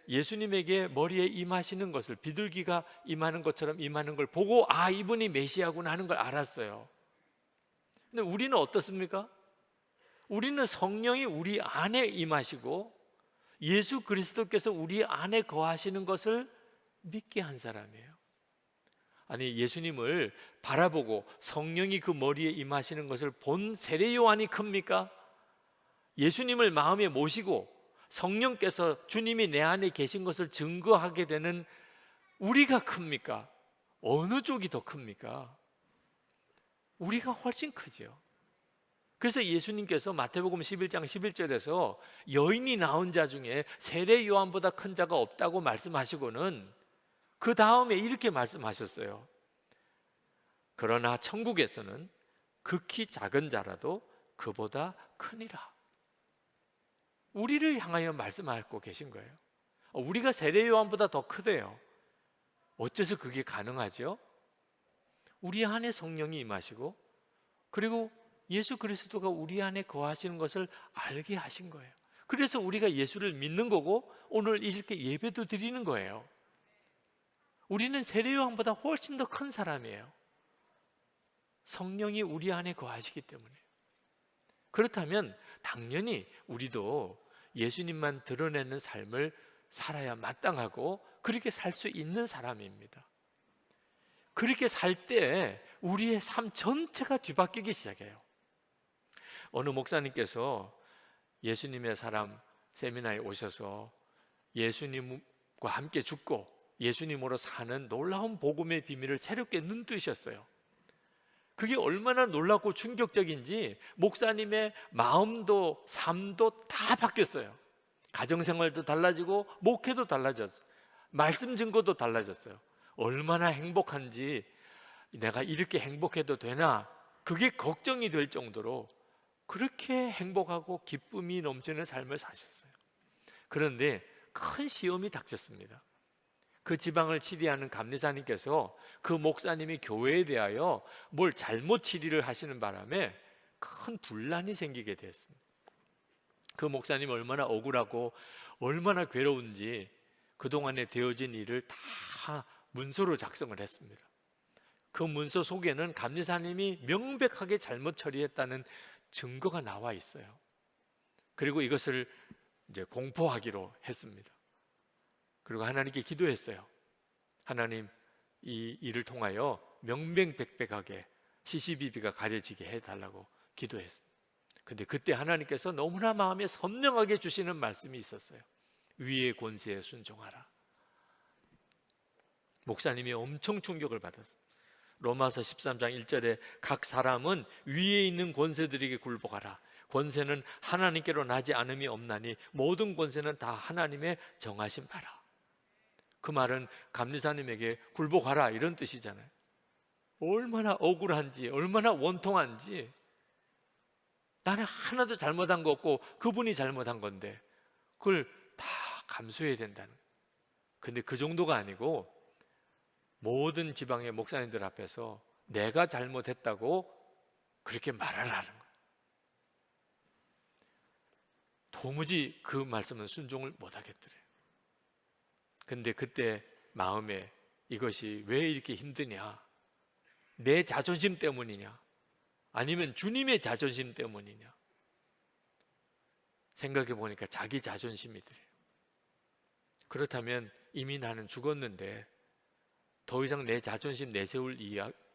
예수님에게 머리에 임하시는 것을, 비둘기가 임하는 것처럼 임하는 걸 보고 아, 이분이 메시아구나 하는 걸 알았어요. 근데 우리는 어떻습니까? 우리는 성령이 우리 안에 임하시고 예수 그리스도께서 우리 안에 거하시는 것을 믿게 한 사람이에요. 아니, 예수님을 바라보고 성령이 그 머리에 임하시는 것을 본 세례요한이 큽니까? 예수님을 마음에 모시고 성령께서 주님이 내 안에 계신 것을 증거하게 되는 우리가 큽니까? 어느 쪽이 더 큽니까? 우리가 훨씬 크죠. 그래서 예수님께서 마태복음 11장 11절에서 여인이 낳은 자 중에 세례 요한보다 큰 자가 없다고 말씀하시고는 그 다음에 이렇게 말씀하셨어요. 그러나 천국에서는 극히 작은 자라도 그보다 크니라. 우리를 향하여 말씀하고 계신 거예요. 우리가 세례 요한보다 더 크대요. 어째서 그게 가능하죠? 우리 안에 성령이 임하시고 그리고 예수 그리스도가 우리 안에 거하시는 것을 알게 하신 거예요. 그래서 우리가 예수를 믿는 거고 오늘 이렇게 예배도 드리는 거예요. 우리는 세례요한보다 훨씬 더 큰 사람이에요. 성령이 우리 안에 거하시기 때문에. 그렇다면 당연히 우리도 예수님만 드러내는 삶을 살아야 마땅하고 그렇게 살 수 있는 사람입니다. 그렇게 살 때 우리의 삶 전체가 뒤바뀌기 시작해요. 어느 목사님께서 예수님의 사람 세미나에 오셔서 예수님과 함께 죽고 예수님으로 사는 놀라운 복음의 비밀을 새롭게 눈뜨셨어요. 그게 얼마나 놀랍고 충격적인지 목사님의 마음도 삶도 다 바뀌었어요. 가정생활도 달라지고 목회도 달라졌어요. 말씀 증거도 달라졌어요. 얼마나 행복한지, 내가 이렇게 행복해도 되나, 그게 걱정이 될 정도로 그렇게 행복하고 기쁨이 넘치는 삶을 사셨어요. 그런데 큰 시험이 닥쳤습니다. 그 지방을 치리하는 감리사님께서 그 목사님이 교회에 대하여 뭘 잘못 치리를 하시는 바람에 큰 분란이 생기게 됐습니다. 그 목사님이 얼마나 억울하고 얼마나 괴로운지 그동안에 되어진 일을 다 문서로 작성을 했습니다. 그 문서 속에는 감리사님이 명백하게 잘못 처리했다는 증거가 나와 있어요. 그리고 이것을 이제 공포하기로 했습니다. 그리고 하나님께 기도했어요. 하나님, 이 일을 통하여 명명백백하게 시시비비가 가려지게 해달라고 기도했습니다. 근데 그때 하나님께서 너무나 마음에 선명하게 주시는 말씀이 있었어요. 위의 권세에 순종하라. 목사님이 엄청 충격을 받았어요. 로마서 13장 1절에 각 사람은 위에 있는 권세들에게 굴복하라. 권세는 하나님께로 나지 않음이 없나니 모든 권세는 다 하나님의 정하신 바라. 그 말은 감리사님에게 굴복하라 이런 뜻이잖아요. 얼마나 억울한지, 얼마나 원통한지. 나는 하나도 잘못한 거 없고 그분이 잘못한 건데 그걸 다 감수해야 된다는. 근데 그 정도가 아니고 모든 지방의 목사님들 앞에서 내가 잘못했다고 그렇게 말하라는 거예요. 도무지 그 말씀은 순종을 못 하겠더래요. 근데 그때 마음에 이것이 왜 이렇게 힘드냐? 내 자존심 때문이냐? 아니면 주님의 자존심 때문이냐? 생각해 보니까 자기 자존심이더래요. 그렇다면 이미 나는 죽었는데 더 이상 내 자존심 내세울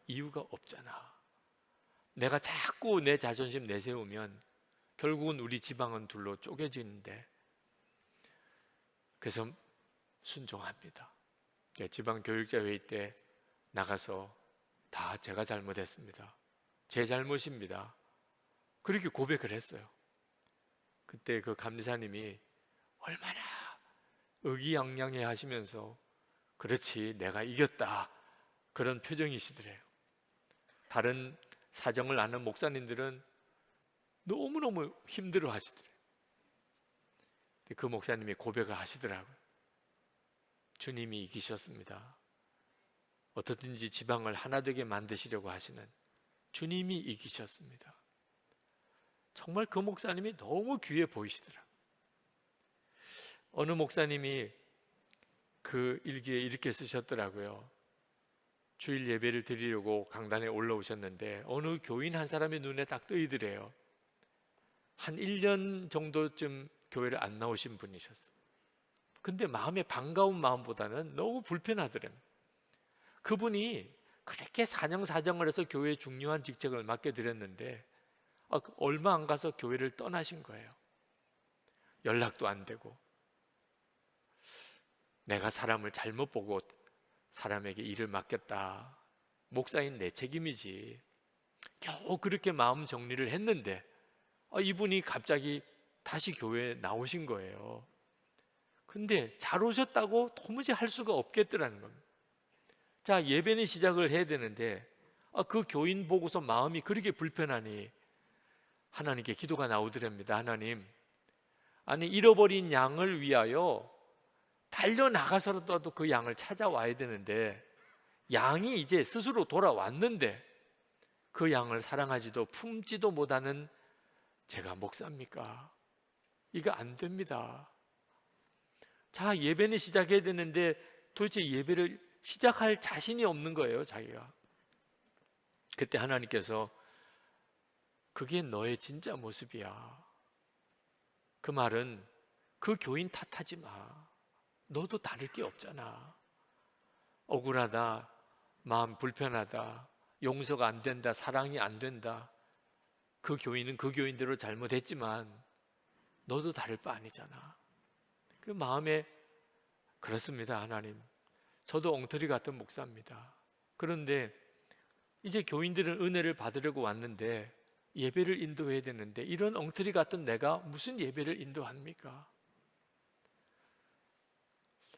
이유가 없잖아. 내가 자꾸 내 자존심 내세우면 결국은 우리 지방은 둘로 쪼개지는데, 그래서 순종합니다. 지방교육자회의 때 나가서 다 제가 잘못했습니다. 제 잘못입니다. 그렇게 고백을 했어요. 그때 그 감리사님이 얼마나 의기양양해 하시면서 그렇지 내가 이겼다 그런 표정이시더래요. 다른 사정을 아는 목사님들은 너무너무 힘들어 하시더래요. 그 목사님이 고백을 하시더라고요. 주님이 이기셨습니다. 어떻든지 지방을 하나 되게 만드시려고 하시는 주님이 이기셨습니다. 정말 그 목사님이 너무 귀해 보이시더라. 어느 목사님이 그 일기에 이렇게 쓰셨더라고요. 주일 예배를 드리려고 강단에 올라오셨는데 어느 교인 한 사람의 눈에 딱 뜨이더래요. 한 1년 정도쯤 교회를 안 나오신 분이셨어요. 근데 마음에 반가운 마음보다는 너무 불편하더래요. 그분이 그렇게 사정사정을 해서 교회에 중요한 직책을 맡게 드렸는데 얼마 안 가서 교회를 떠나신 거예요. 연락도 안 되고. 내가 사람을 잘못 보고 사람에게 일을 맡겼다. 목사인 내 책임이지. 겨우 그렇게 마음 정리를 했는데 이분이 갑자기 다시 교회에 나오신 거예요. 근데 잘 오셨다고 도무지 할 수가 없겠더라는 겁니다. 자, 예배는 시작을 해야 되는데 그 교인 보고서 마음이 그렇게 불편하니 하나님께 기도가 나오더랍니다. 하나님, 아니 잃어버린 양을 위하여 달려나가서라도 그 양을 찾아와야 되는데 양이 이제 스스로 돌아왔는데 그 양을 사랑하지도 품지도 못하는 제가 목사입니까? 이거 안 됩니다. 자, 예배는 시작해야 되는데 도대체 예배를 시작할 자신이 없는 거예요, 자기가. 그때 하나님께서 그게 너의 진짜 모습이야. 그 말은 그 교인 탓하지 마. 너도 다를 게 없잖아. 억울하다, 마음 불편하다, 용서가 안 된다, 사랑이 안 된다. 그 교인은 그 교인대로 잘못했지만 너도 다를 바 아니잖아. 그 마음에 그렇습니다. 하나님, 저도 엉터리 같은 목사입니다. 그런데 이제 교인들은 은혜를 받으려고 왔는데 예배를 인도해야 되는데 이런 엉터리 같은 내가 무슨 예배를 인도합니까?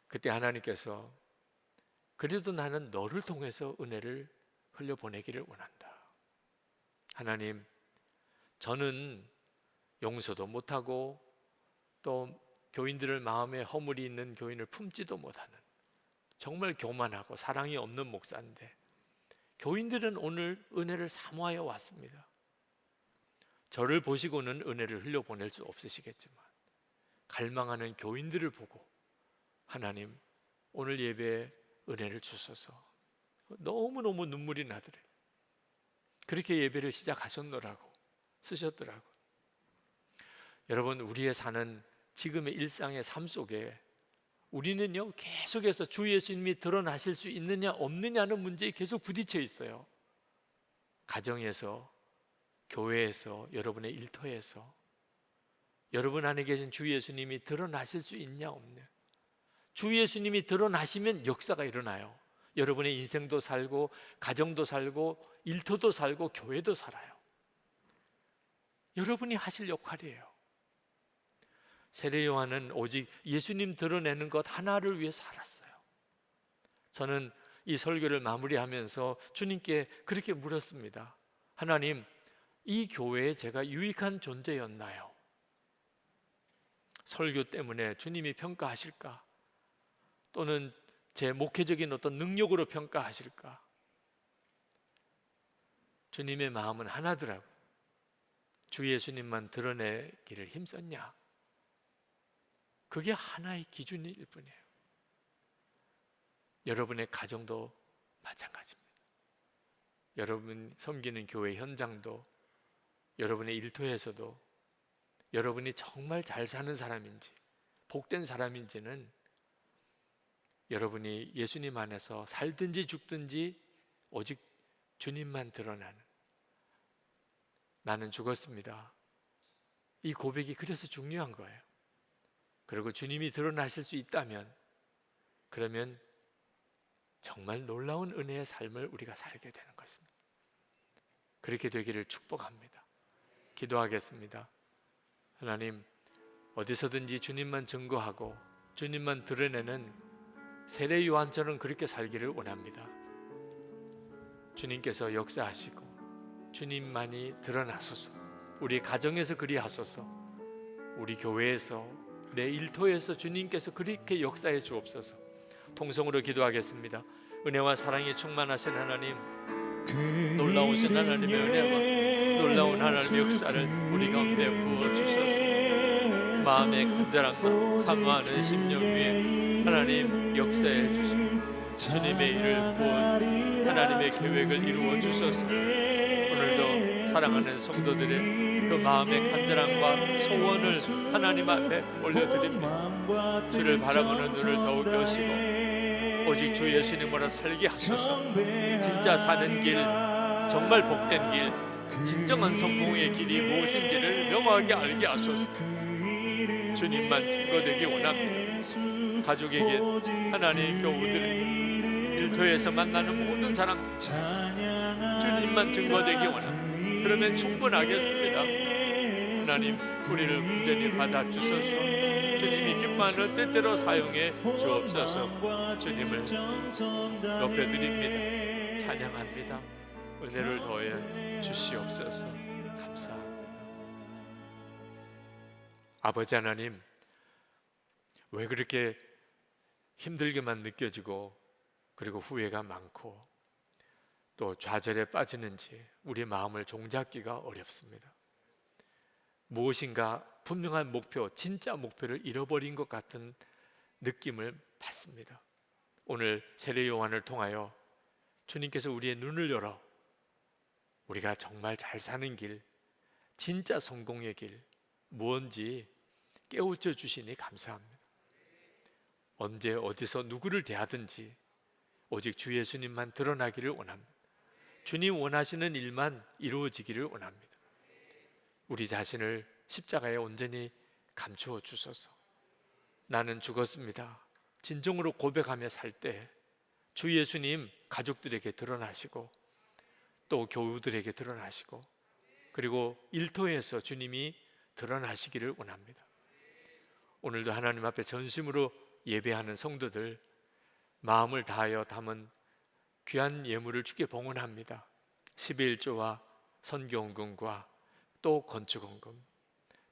그때 하나님께서 그래도 나는 너를 통해서 은혜를 흘려보내기를 원한다. 하나님, 저는 용서도 못하고 또 교인들을 마음에 허물이 있는 교인을 품지도 못하는 정말 교만하고 사랑이 없는 목사인데 교인들은 오늘 은혜를 사모하여 왔습니다. 저를 보시고는 은혜를 흘려보낼 수 없으시겠지만 갈망하는 교인들을 보고 하나님, 오늘 예배에 은혜를 주소서. 너무너무 눈물이 나더래요. 그렇게 예배를 시작하셨노라고 쓰셨더라고요. 여러분, 우리의 사는 지금의 일상의 삶 속에 우리는요 계속해서 주 예수님이 드러나실 수 있느냐 없느냐는 문제에 계속 부딪혀 있어요. 가정에서, 교회에서, 여러분의 일터에서 여러분 안에 계신 주 예수님이 드러나실 수 있냐 없냐. 주 예수님이 드러나시면 역사가 일어나요. 여러분의 인생도 살고 가정도 살고 일터도 살고 교회도 살아요. 여러분이 하실 역할이에요. 세례 요한은 오직 예수님 드러내는 것 하나를 위해 살았어요. 저는 이 설교를 마무리하면서 주님께 그렇게 물었습니다. 하나님, 이 교회에 제가 유익한 존재였나요? 설교 때문에 주님이 평가하실까? 또는 제 목회적인 어떤 능력으로 평가하실까? 주님의 마음은 하나더라고요. 주 예수님만 드러내기를 힘썼냐? 그게 하나의 기준일 뿐이에요. 여러분의 가정도 마찬가지입니다. 여러분 섬기는 교회 현장도, 여러분의 일터에서도 여러분이 정말 잘 사는 사람인지 복된 사람인지는 여러분이 예수님 안에서 살든지 죽든지 오직 주님만 드러나는, 나는 죽었습니다, 이 고백이 그래서 중요한 거예요. 그리고 주님이 드러나실 수 있다면, 그러면 정말 놀라운 은혜의 삶을 우리가 살게 되는 것입니다. 그렇게 되기를 축복합니다. 기도하겠습니다. 하나님, 어디서든지 주님만 증거하고 주님만 드러내는 세례 요한처럼 그렇게 살기를 원합니다. 주님께서 역사하시고 주님만이 드러나소서. 우리 가정에서 그리하소서. 우리 교회에서, 내 일터에서 주님께서 그렇게 역사해 주옵소서. 통성으로 기도하겠습니다. 은혜와 사랑이 충만하신 하나님, 놀라우신 하나님의 은혜와 놀라운 하나님의 역사를 우리 가운데 부어주소서. 마음의 간절함과 사모하는 심령 위에 하나님 역사해 주시고 주님의 일을 부어 하나님의 계획을 이루어 주소서. 오늘도 사랑하는 성도들의 그 마음의 간절함과 소원을 하나님 앞에 올려드립니다. 주를 바라보는 눈을 더욱 여시고 오직 주 예수님으로 살게 하소서. 진짜 사는 길, 정말 복된 길, 진정한 성공의 길이 무엇인지를 명확하게 알게 하소서. 주님만 증거되기 원합니다. 가족에게, 하나님 교우들에게, 일터에서 만나는 모든 사람 주님만 증거되기 원합니다. 그러면 충분하겠습니다. 하나님, 우리를 온전히 받아주소서. 주님이 기뻐하는 뜻대로 사용해 주옵소서. 주님을 높여드립니다. 찬양합니다. 은혜를 더해 주시옵소서. 감사합니다. 아버지 하나님, 왜 그렇게 힘들게만 느껴지고 그리고 후회가 많고 또 좌절에 빠지는지 우리 마음을 종잡기가 어렵습니다. 무엇인가 분명한 목표, 진짜 목표를 잃어버린 것 같은 느낌을 받습니다. 오늘 세례 요한을 통하여 주님께서 우리의 눈을 열어 우리가 정말 잘 사는 길, 진짜 성공의 길 무엇인지 깨우쳐 주시니 감사합니다. 언제 어디서 누구를 대하든지 오직 주 예수님만 드러나기를 원합니다. 주님 원하시는 일만 이루어지기를 원합니다. 우리 자신을 십자가에 온전히 감추어 주소서. 나는 죽었습니다, 진정으로 고백하며 살 때 주 예수님 가족들에게 드러나시고 또 교우들에게 드러나시고 그리고 일터에서 주님이 드러나시기를 원합니다. 오늘도 하나님 앞에 전심으로 예배하는 성도들 마음을 다하여 담은 귀한 예물을 주께 봉헌합니다. 11조와 선교헌금과 또 건축헌금,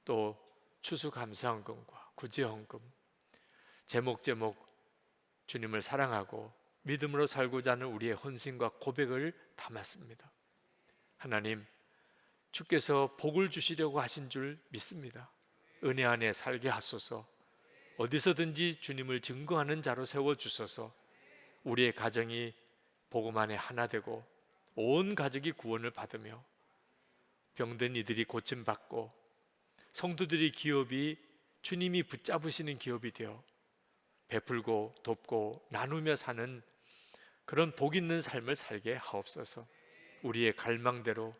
또 추수감사헌금과 구제헌금, 제목제목 주님을 사랑하고 믿음으로 살고자 하는 우리의 헌신과 고백을 담았습니다. 하나님, 주께서 복을 주시려고 하신 줄 믿습니다. 은혜 안에 살게 하소서. 어디서든지 주님을 증거하는 자로 세워주소서. 우리의 가정이 복음 안에 하나 되고 온 가족이 구원을 받으며 병든 이들이 고침받고 성도들의 기업이 주님이 붙잡으시는 기업이 되어 베풀고 돕고 나누며 사는 그런 복 있는 삶을 살게 하옵소서. 우리의 갈망대로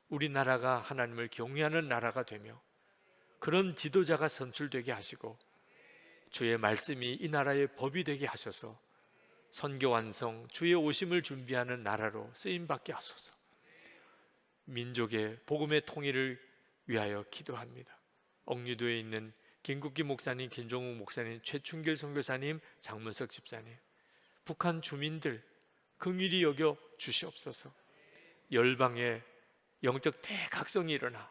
우리나라가 하나님을 경외하는 나라가 되며 그런 지도자가 선출되게 하시고 주의 말씀이 이 나라의 법이 되게 하셔서 선교 완성, 주의 오심을 준비하는 나라로 쓰임받게 하소서. 민족의 복음의 통일을 위하여 기도합니다. 억류도에 있는 김국기 목사님, 김종욱 목사님, 최춘길 선교사님, 장문석 집사님, 북한 주민들 긍휼히 여겨 주시옵소서. 열방의 영적 대각성이 일어나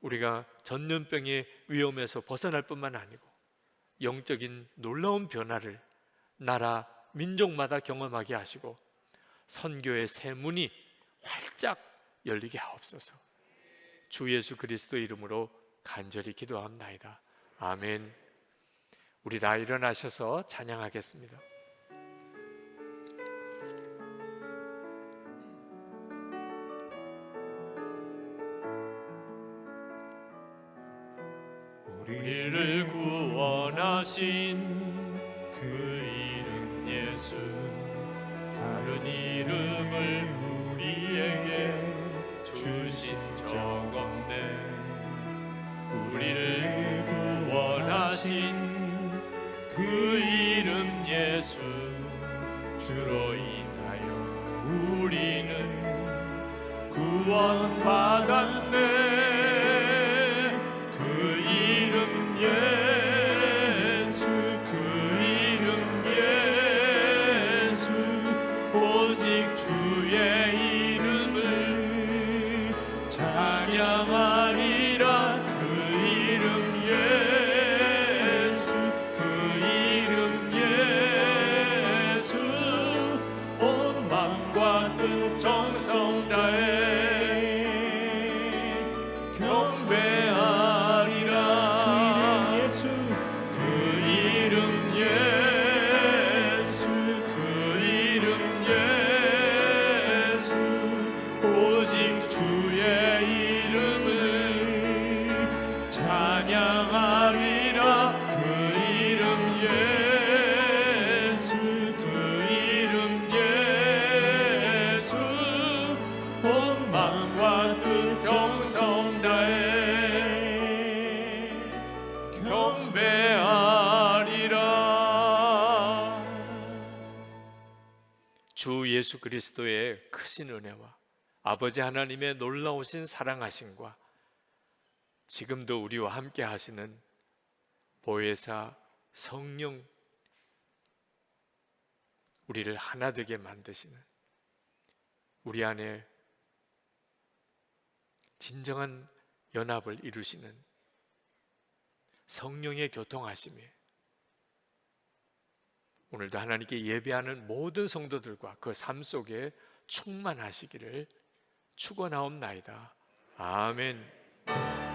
우리가 전염병의 위험에서 벗어날 뿐만 아니고 영적인 놀라운 변화를 나라, 민족마다 경험하게 하시고 선교의 새 문이 활짝 열리게 하옵소서. 주 예수 그리스도 이름으로 간절히 기도합나이다. 아멘. 우리 다 일어나셔서 찬양하겠습니다. 우리를 구원하신 그 이름 예수, 다른 이름을 우리에게 주신 적 없네. 우리를 구원하신 그 이름 예수, 주로 인하여 우리는 구원받았네. 그 이름 예수, 그 이름 예수, 오직 주의 이름을 찬양하리라. 그 이름 예수, 그 이름 예수, 온 마음과 뜻 정성 다해 경배하리라. 그 이름 예수, 그 이름 예수, 오직 주의 이름을 찬양하리라. 그 이름 예수, 그 이름 예수, 온 마음과 뜻 정성 다해 경배하리라. 주 예수 그리스도의 크신 은혜와 아버지 하나님의 놀라우신 사랑하심과 지금도 우리와 함께 하시는 보혜사 성령, 우리를 하나 되게 만드시는, 우리 안에 진정한 연합을 이루시는 성령의 교통하심이 오늘도 하나님께 예배하는 모든 성도들과 그 삶 속에 충만하시기를 축원하옵나이다. 아멘.